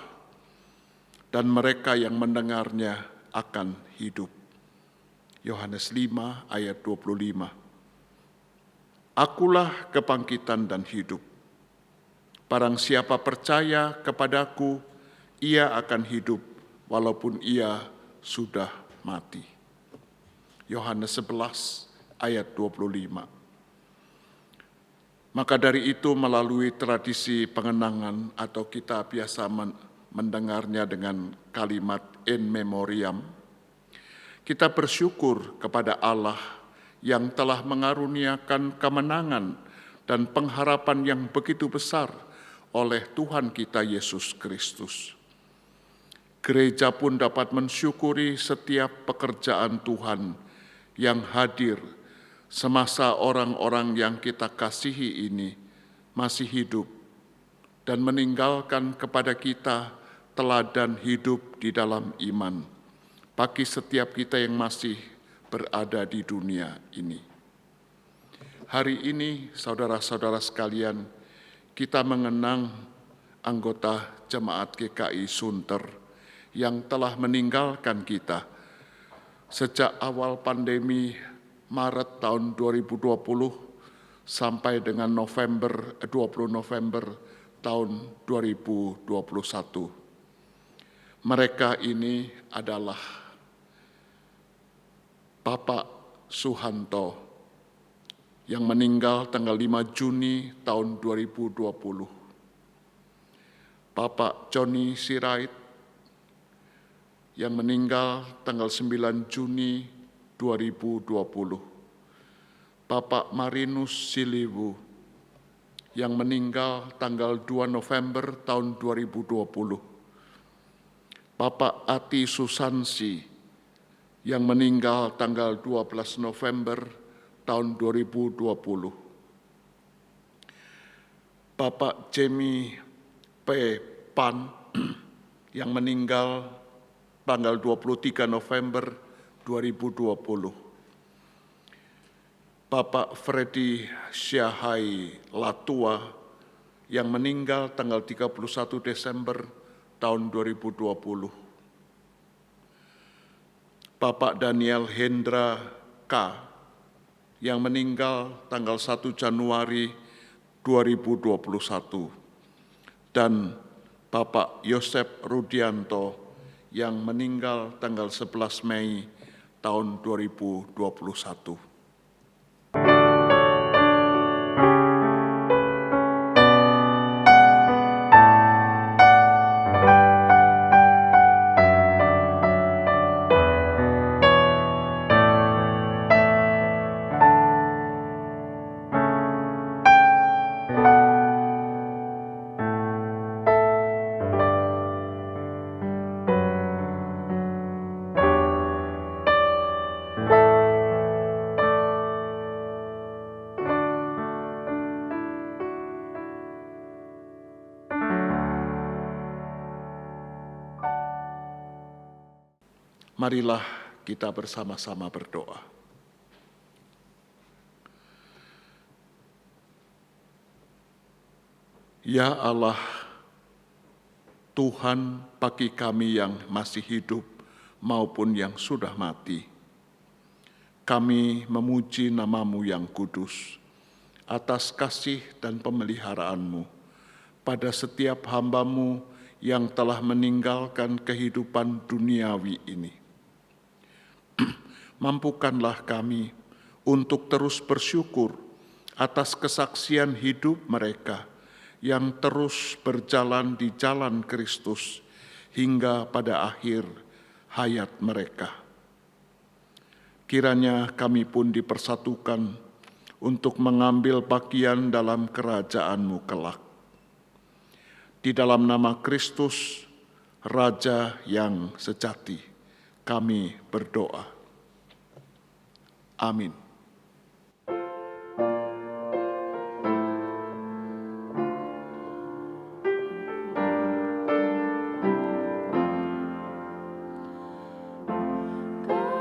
dan mereka yang mendengarnya akan hidup." Yohanes 5 ayat 25. Akulah kebangkitan dan hidup. Barang siapa percaya kepadaku, ia akan hidup walaupun ia sudah mati. Yohanes 11 ayat 25. Maka dari itu melalui tradisi pengenangan atau kita biasa mendengarnya dengan kalimat in memoriam, kita bersyukur kepada Allah yang telah mengaruniakan kemenangan dan pengharapan yang begitu besar oleh Tuhan kita Yesus Kristus. Gereja pun dapat mensyukuri setiap pekerjaan Tuhan yang hadir semasa orang-orang yang kita kasihi ini masih hidup dan meninggalkan kepada kita teladan hidup di dalam iman bagi setiap kita yang masih berada di dunia ini. Hari ini, saudara-saudara sekalian, kita mengenang anggota Jemaat GKI Sunter yang telah meninggalkan kita sejak awal pandemi Maret tahun 2020 sampai dengan 20 November tahun 2021. Mereka ini adalah Bapak Suhanto yang meninggal tanggal 5 Juni tahun 2020. Bapak Joni Sirait yang meninggal tanggal 9 Juni 2020. Bapak Marinus Siliwu yang meninggal tanggal 2 November tahun 2020. Bapak Ati Susansi yang meninggal tanggal 12 November tahun 2020. Bapak Jamie P. Pan yang meninggal tanggal 23 November 2020. Bapak Freddy Syahai Latua yang meninggal tanggal 31 Desember tahun 2020. Bapak Daniel Hendra K. yang meninggal tanggal 1 Januari 2021 dan Bapak Yosep Rudianto yang meninggal tanggal 11 Mei tahun 2021. Marilah kita bersama-sama berdoa. Ya Allah, Tuhan bagi kami yang masih hidup maupun yang sudah mati, kami memuji nama-Mu yang kudus atas kasih dan pemeliharaan-Mu pada setiap hamba-Mu yang telah meninggalkan kehidupan duniawi ini. Mampukanlah kami untuk terus bersyukur atas kesaksian hidup mereka yang terus berjalan di jalan Kristus hingga pada akhir hayat mereka. Kiranya kami pun dipersatukan untuk mengambil bagian dalam kerajaan-Mu kelak. Di dalam nama Kristus, Raja yang sejati, kami berdoa. Amin.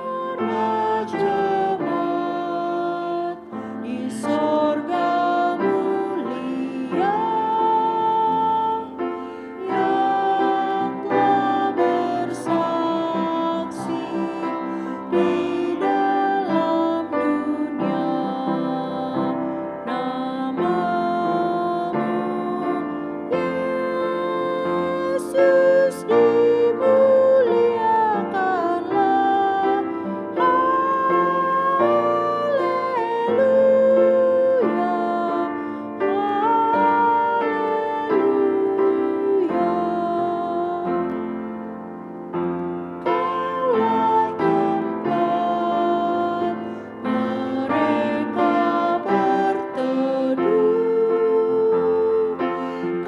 Karena jemaat di sorga mulia yang telah bersaksi di dalam dunia, nama-Mu Yesus dimuliakanlah. Haleluya, haleluya. Kaulah tempat mereka berteduh,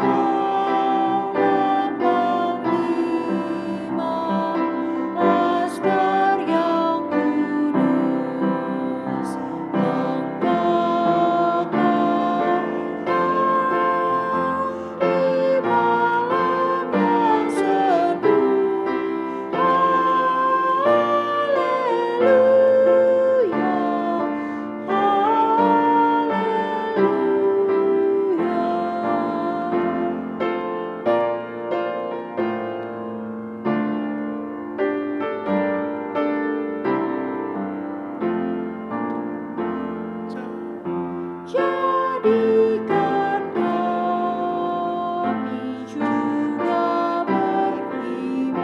Kaulah panglima laskar yang kudus, Engkau di malam yang seduh. Haleluya, haleluya. Jadikan kami juga beriman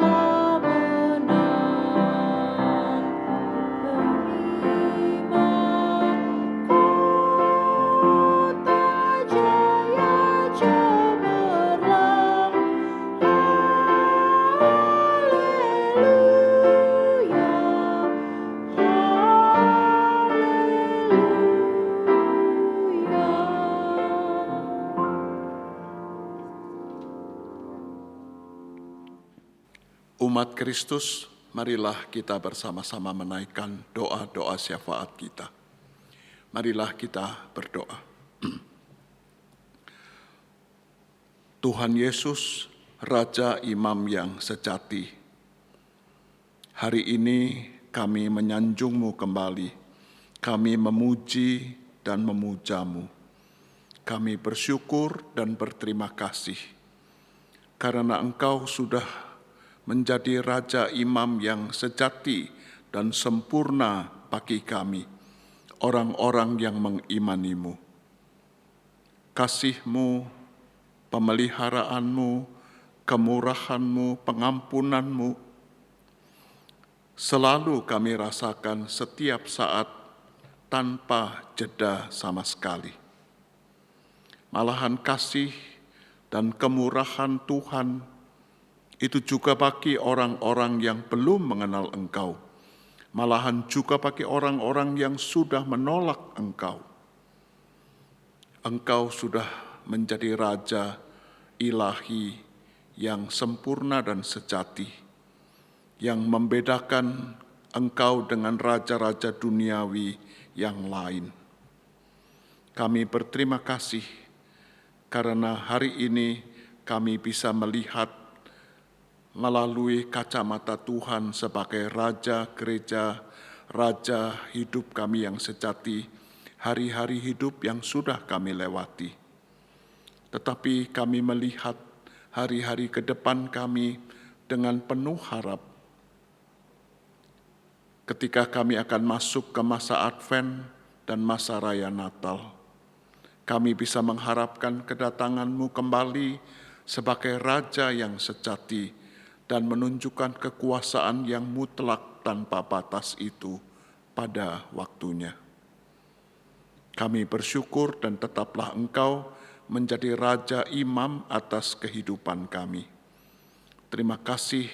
bagai umat-Mu yang telah menang. Terima kota jaya cemerlang. Haleluya, haleluya. Umat Kristus, marilah kita bersama-sama menaikkan doa-doa syafaat kita. Marilah kita berdoa. Tuhan Yesus, Raja Imam yang sejati, hari ini kami menyanjung-Mu kembali, kami memuji dan memuja-Mu. Kami bersyukur dan berterima kasih karena Engkau sudah menjadi Raja Imam yang sejati dan sempurna bagi kami, orang-orang yang mengimanimu. Kasih-Mu, pemeliharaanmu, kemurahanmu, pengampunanmu, selalu kami rasakan setiap saat tanpa jeda sama sekali. Malahan kasih dan kemurahan Tuhan itu juga bagi orang-orang yang belum mengenal Engkau, malahan juga bagi orang-orang yang sudah menolak Engkau. Engkau sudah menjadi Raja ilahi yang sempurna dan sejati, yang membedakan Engkau dengan raja-raja duniawi yang lain. Kami berterima kasih karena hari ini kami bisa melihat melalui kacamata Tuhan sebagai Raja Gereja, Raja hidup kami yang sejati, hari-hari hidup yang sudah kami lewati. Tetapi kami melihat hari-hari ke depan kami dengan penuh harap. Ketika kami akan masuk ke masa Advent dan masa Raya Natal, kami bisa mengharapkan kedatangan-Mu kembali sebagai Raja yang sejati dan menunjukkan kekuasaan yang mutlak tanpa batas itu pada waktunya. Kami bersyukur dan tetaplah Engkau menjadi Raja Imam atas kehidupan kami. Terima kasih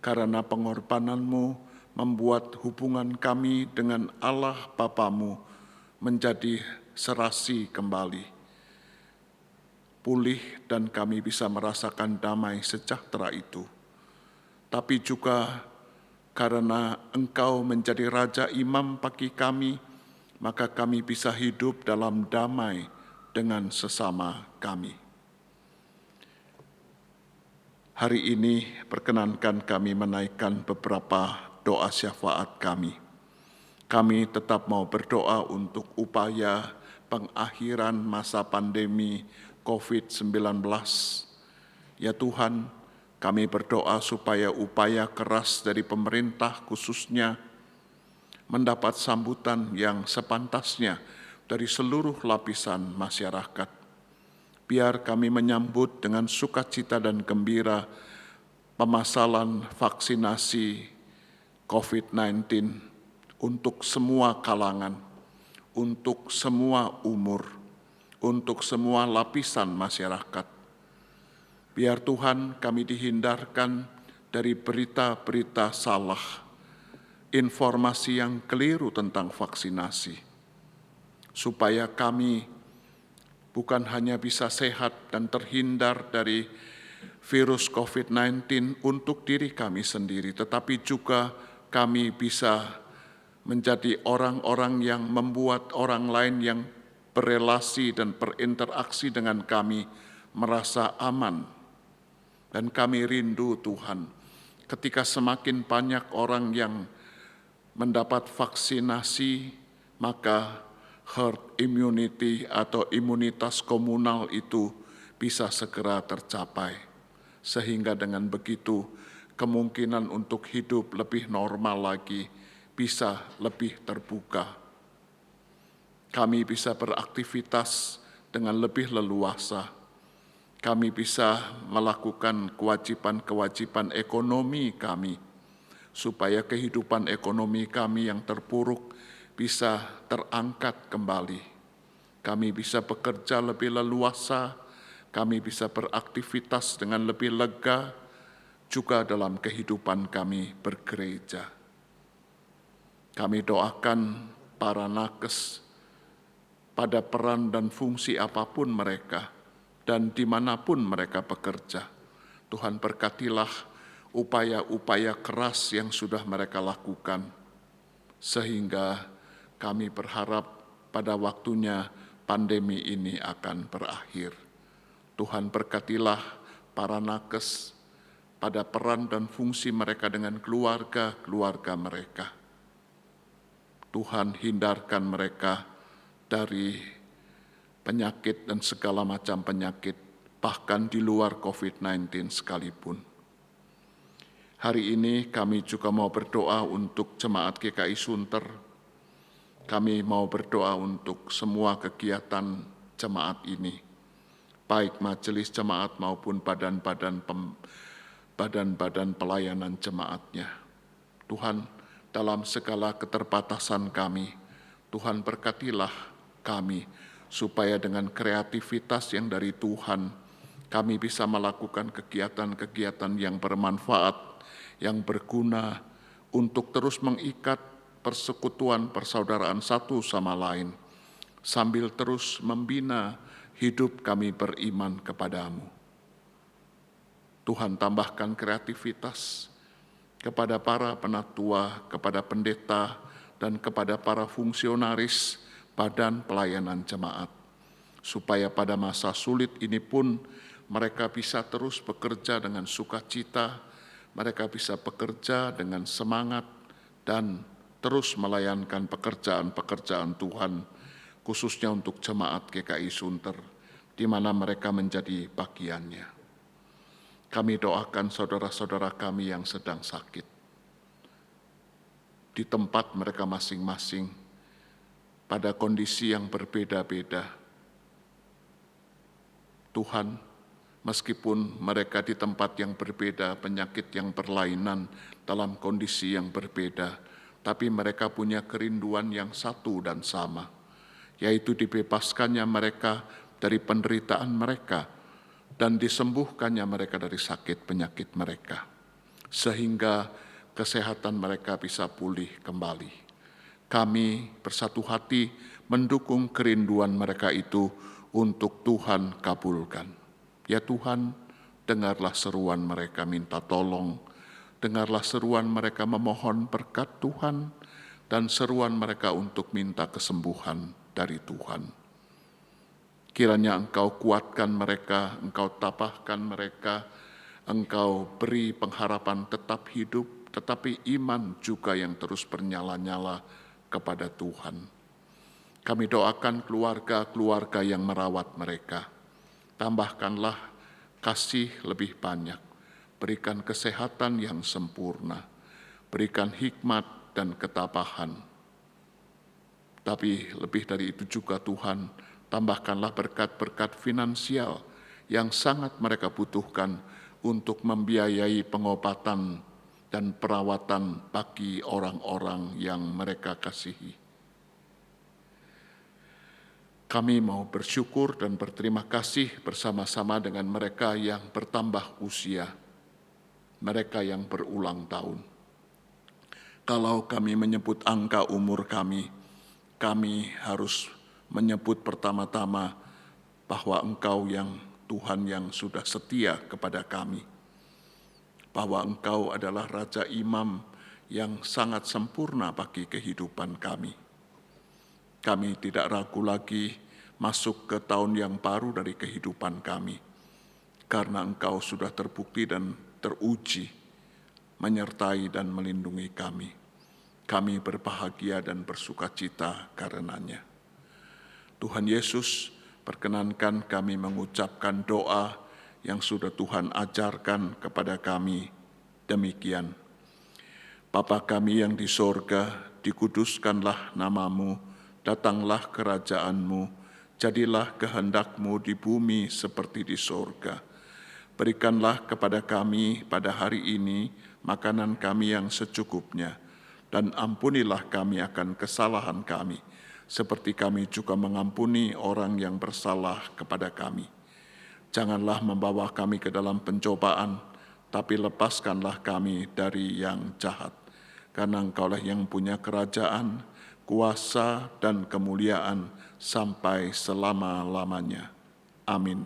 karena pengorbanan-Mu membuat hubungan kami dengan Allah Bapamu menjadi serasi kembali, pulih, dan kami bisa merasakan damai sejahtera itu. Tapi juga karena Engkau menjadi Raja Imam bagi kami, maka kami bisa hidup dalam damai dengan sesama kami. Hari ini perkenankan kami menaikkan beberapa doa syafaat kami. Kami tetap mau berdoa untuk upaya pengakhiran masa pandemi COVID-19. Ya Tuhan, kami berdoa supaya upaya keras dari pemerintah khususnya mendapat sambutan yang sepantasnya dari seluruh lapisan masyarakat. Biar kami menyambut dengan sukacita dan gembira pemasalan vaksinasi COVID-19 untuk semua kalangan, untuk semua umur, untuk semua lapisan masyarakat. Biar Tuhan kami dihindarkan dari berita-berita salah, informasi yang keliru tentang vaksinasi, supaya kami bukan hanya bisa sehat dan terhindar dari virus COVID-19 untuk diri kami sendiri, tetapi juga kami bisa menjadi orang-orang yang membuat orang lain yang berelasi dan berinteraksi dengan kami merasa aman. Dan kami rindu Tuhan, ketika semakin banyak orang yang mendapat vaksinasi, maka herd immunity atau imunitas komunal itu bisa segera tercapai. Sehingga dengan begitu, kemungkinan untuk hidup lebih normal lagi bisa lebih terbuka. Kami bisa beraktivitas dengan lebih leluasa. Kami bisa melakukan kewajiban-kewajiban ekonomi kami, supaya kehidupan ekonomi kami yang terpuruk bisa terangkat kembali. Kami bisa bekerja lebih leluasa, kami bisa beraktivitas dengan lebih lega, juga dalam kehidupan kami bergereja. Kami doakan para nakes pada peran dan fungsi apapun mereka dan dimanapun mereka bekerja. Tuhan berkatilah upaya-upaya keras yang sudah mereka lakukan, sehingga kami berharap pada waktunya pandemi ini akan berakhir. Tuhan berkatilah para nakes pada peran dan fungsi mereka dengan keluarga-keluarga mereka. Tuhan hindarkan mereka dari penyakit dan segala macam penyakit, bahkan di luar COVID-19 sekalipun. Hari ini kami juga mau berdoa untuk Jemaat GKI Sunter. Kami mau berdoa untuk semua kegiatan jemaat ini, baik majelis jemaat maupun badan-badan pelayanan jemaatnya. Tuhan, dalam segala keterbatasan kami, Tuhan berkatilah kami, supaya dengan kreativitas yang dari Tuhan, kami bisa melakukan kegiatan-kegiatan yang bermanfaat, yang berguna, untuk terus mengikat persekutuan persaudaraan satu sama lain, sambil terus membina hidup kami beriman kepadamu. Tuhan, tambahkan kreativitas kepada para penatua, kepada pendeta, dan kepada para fungsionaris badan pelayanan jemaat, supaya pada masa sulit ini pun mereka bisa terus bekerja dengan sukacita, mereka bisa bekerja dengan semangat, dan terus melayankan pekerjaan-pekerjaan Tuhan, khususnya untuk jemaat GKI Sunter, di mana mereka menjadi bagiannya. Kami doakan saudara-saudara kami yang sedang sakit, di tempat mereka masing-masing, pada kondisi yang berbeda-beda. Tuhan, meskipun mereka di tempat yang berbeda, penyakit yang berlainan, dalam kondisi yang berbeda, tapi mereka punya kerinduan yang satu dan sama, yaitu dibebaskannya mereka dari penderitaan mereka, dan disembuhkannya mereka dari sakit penyakit mereka, sehingga kesehatan mereka bisa pulih kembali. Kami bersatu hati mendukung kerinduan mereka itu untuk Tuhan kabulkan. Ya Tuhan, dengarlah seruan mereka minta tolong, dengarlah seruan mereka memohon berkat Tuhan, dan seruan mereka untuk minta kesembuhan dari Tuhan. Kiranya Engkau kuatkan mereka, Engkau tabahkan mereka, Engkau beri pengharapan tetap hidup, tetapi iman juga yang terus bernyala-nyala kepada Tuhan. Kami doakan keluarga-keluarga yang merawat mereka. Tambahkanlah kasih lebih banyak, berikan kesehatan yang sempurna, berikan hikmat dan ketabahan. Tapi lebih dari itu juga Tuhan, tambahkanlah berkat-berkat finansial yang sangat mereka butuhkan untuk membiayai pengobatan dan perawatan bagi orang-orang yang mereka kasihi. Kami mau bersyukur dan berterima kasih bersama-sama dengan mereka yang bertambah usia, mereka yang berulang tahun. Kalau kami menyebut angka umur kami harus menyebut pertama-tama bahwa Engkau yang Tuhan yang sudah setia kepada kami, bahwa Engkau adalah Raja Imam yang sangat sempurna bagi kehidupan kami. Kami tidak ragu lagi masuk ke tahun yang baru dari kehidupan kami, karena Engkau sudah terbukti dan teruji menyertai dan melindungi kami. Kami berbahagia dan bersukacita karenanya. Tuhan Yesus, perkenankan kami mengucapkan doa yang sudah Tuhan ajarkan kepada kami. Demikian, Bapa kami yang di sorga, dikuduskanlah namamu, datanglah kerajaan-Mu, jadilah kehendak-Mu di bumi seperti di sorga. Berikanlah kepada kami pada hari ini makanan kami yang secukupnya, dan ampunilah kami akan kesalahan kami, seperti kami juga mengampuni orang yang bersalah kepada kami. Janganlah membawa kami ke dalam pencobaan, tapi lepaskanlah kami dari yang jahat. Karena Engkaulah yang punya kerajaan, kuasa, dan kemuliaan sampai selama-lamanya. Amin.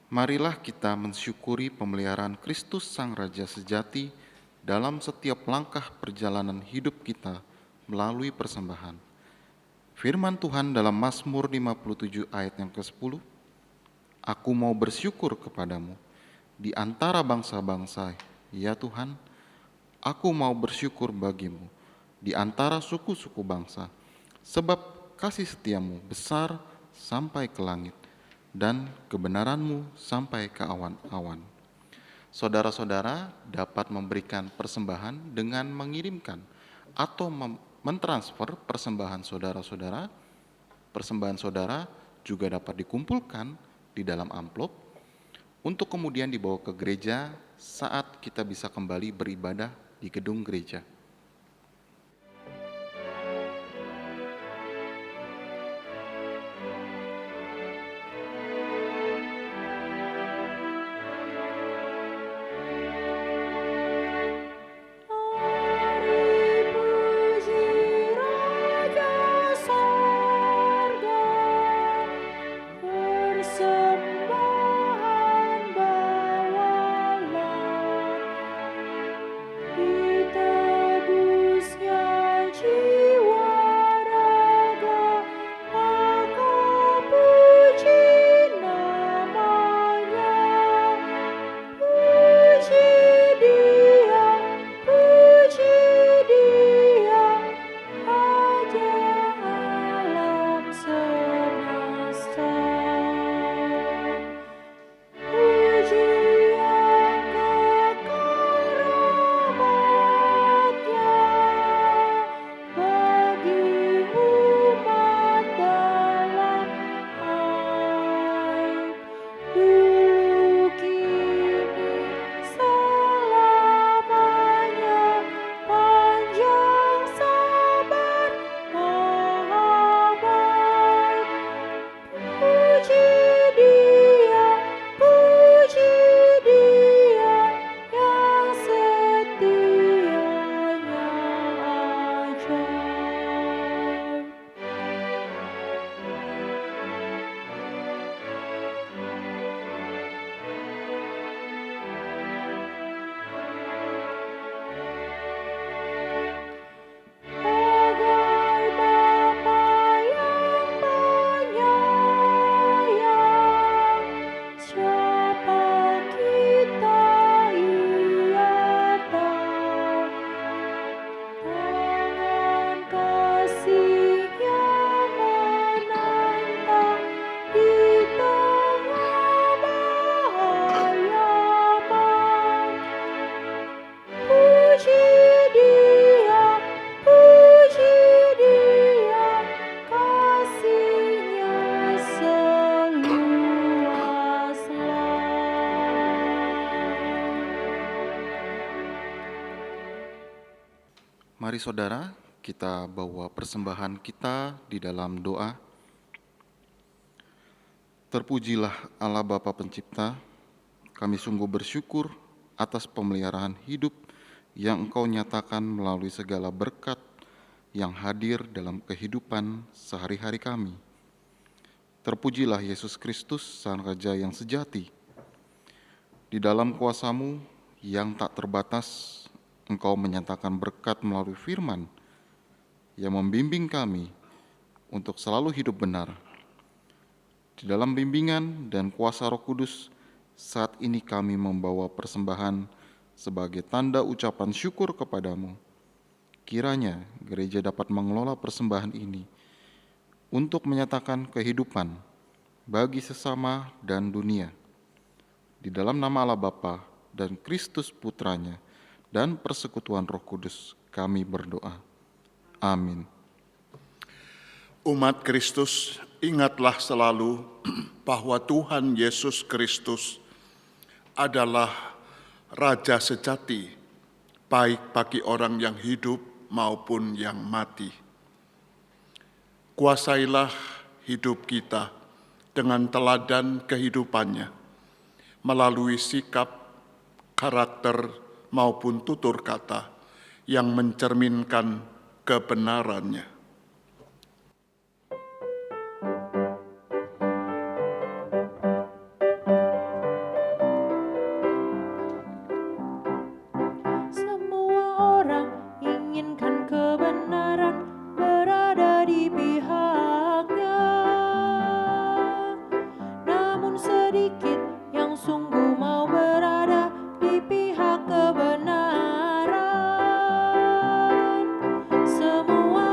Marilah kita mensyukuri pemeliharaan Kristus Sang Raja sejati dalam setiap langkah perjalanan hidup kita melalui persembahan. Firman Tuhan dalam Mazmur 57 ayat yang ke-10, Aku mau bersyukur kepadamu di antara bangsa-bangsa, ya Tuhan, aku mau bersyukur bagimu di antara suku-suku bangsa, sebab kasih setiamu besar sampai ke langit, dan kebenaran-Mu sampai ke awan-awan. Saudara-saudara dapat memberikan persembahan dengan mengirimkan atau mentransfer persembahan saudara-saudara. Persembahan saudara juga dapat dikumpulkan di dalam amplop untuk kemudian dibawa ke gereja saat kita bisa kembali beribadah di gedung gereja. Puji Raja Sorga, persembahan bawalah, ditebusnya jiwa raga, maka puji namanya. Puji Dia, Raja alam semesta. Puji yang kekal rahmat-Nya bagi umat dalam aib, dulu kini selamanya, panjang sabar maha baik. Puji Dia yang setianya ajaib. Bagai Bapa yang penyayang, siapa kita Ia tahu. Tangan kasih-Nya menantang di tengah bahaya maut. Puji Dia, kasih-Nya seluas langit. Mari saudara, kita bawa persembahan kita di dalam doa. Terpujilah Allah Bapa Pencipta, kami sungguh bersyukur atas pemeliharaan hidup yang Engkau nyatakan melalui segala berkat yang hadir dalam kehidupan sehari-hari kami. Terpujilah Yesus Kristus, Sang Raja yang sejati. Di dalam kuasa-Mu yang tak terbatas, Engkau menyatakan berkat melalui firman yang membimbing kami untuk selalu hidup benar. Di dalam bimbingan dan kuasa Roh Kudus, saat ini kami membawa persembahan sebagai tanda ucapan syukur kepadamu. Kiranya gereja dapat mengelola persembahan ini untuk menyatakan kehidupan bagi sesama dan dunia. Di dalam nama Allah Bapa dan Kristus Putranya dan persekutuan Roh Kudus kami berdoa. Amin. Umat Kristus, ingatlah selalu bahwa Tuhan Yesus Kristus adalah Raja sejati, baik bagi orang yang hidup maupun yang mati. Kuasailah hidup kita dengan teladan kehidupannya, melalui sikap, karakter, maupun tutur kata yang mencerminkan kebenarannya. Semua orang inginkan kebenaran berada di pihaknya, namun sedikit yang sungguh mau berada di pihak kebenaran. Semua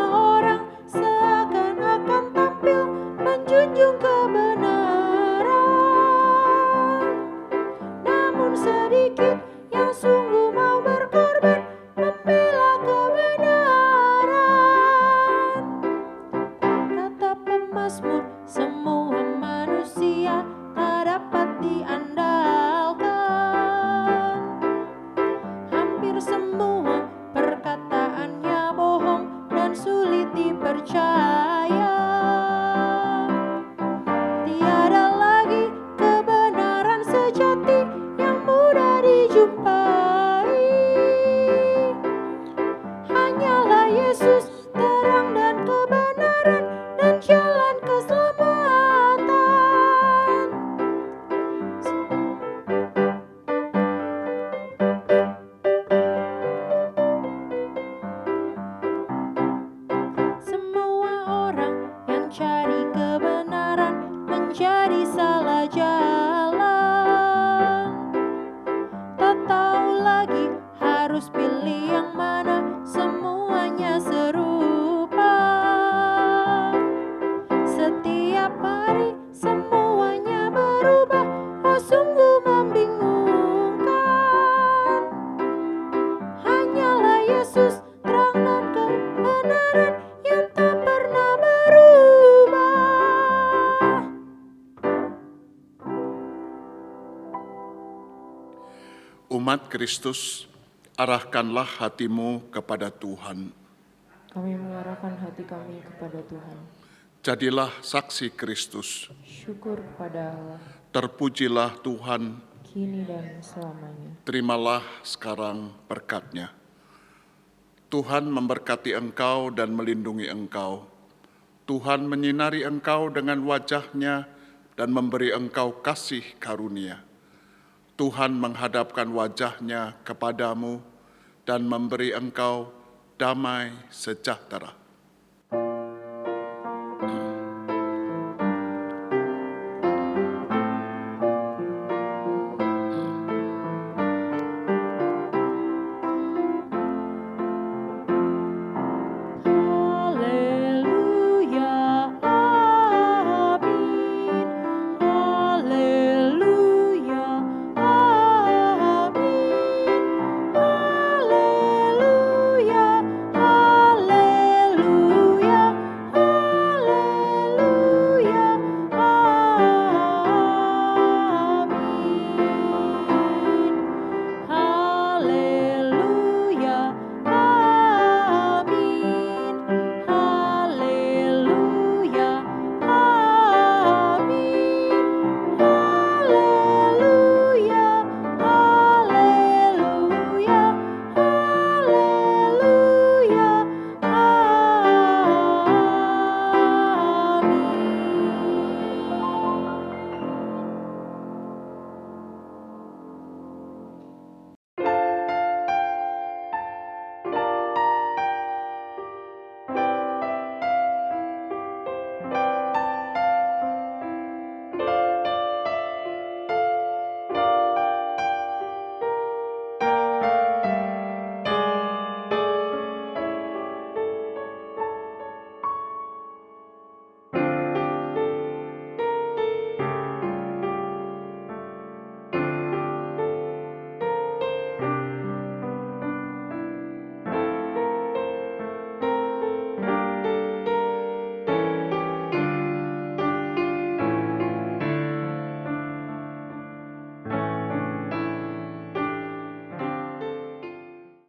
Umat Kristus, arahkanlah hatimu kepada Tuhan. Kami mengarahkan hati kami kepada Tuhan. Jadilah saksi Kristus. Syukur kepada Allah, Terpujilah Tuhan, kini dan selamanya. terimalah sekarang berkat-Nya. Tuhan memberkati engkau dan melindungi engkau. Tuhan menyinari engkau dengan wajah-Nya dan memberi engkau kasih karunia. Tuhan menghadapkan wajah-Nya kepadamu dan memberi engkau damai sejahtera.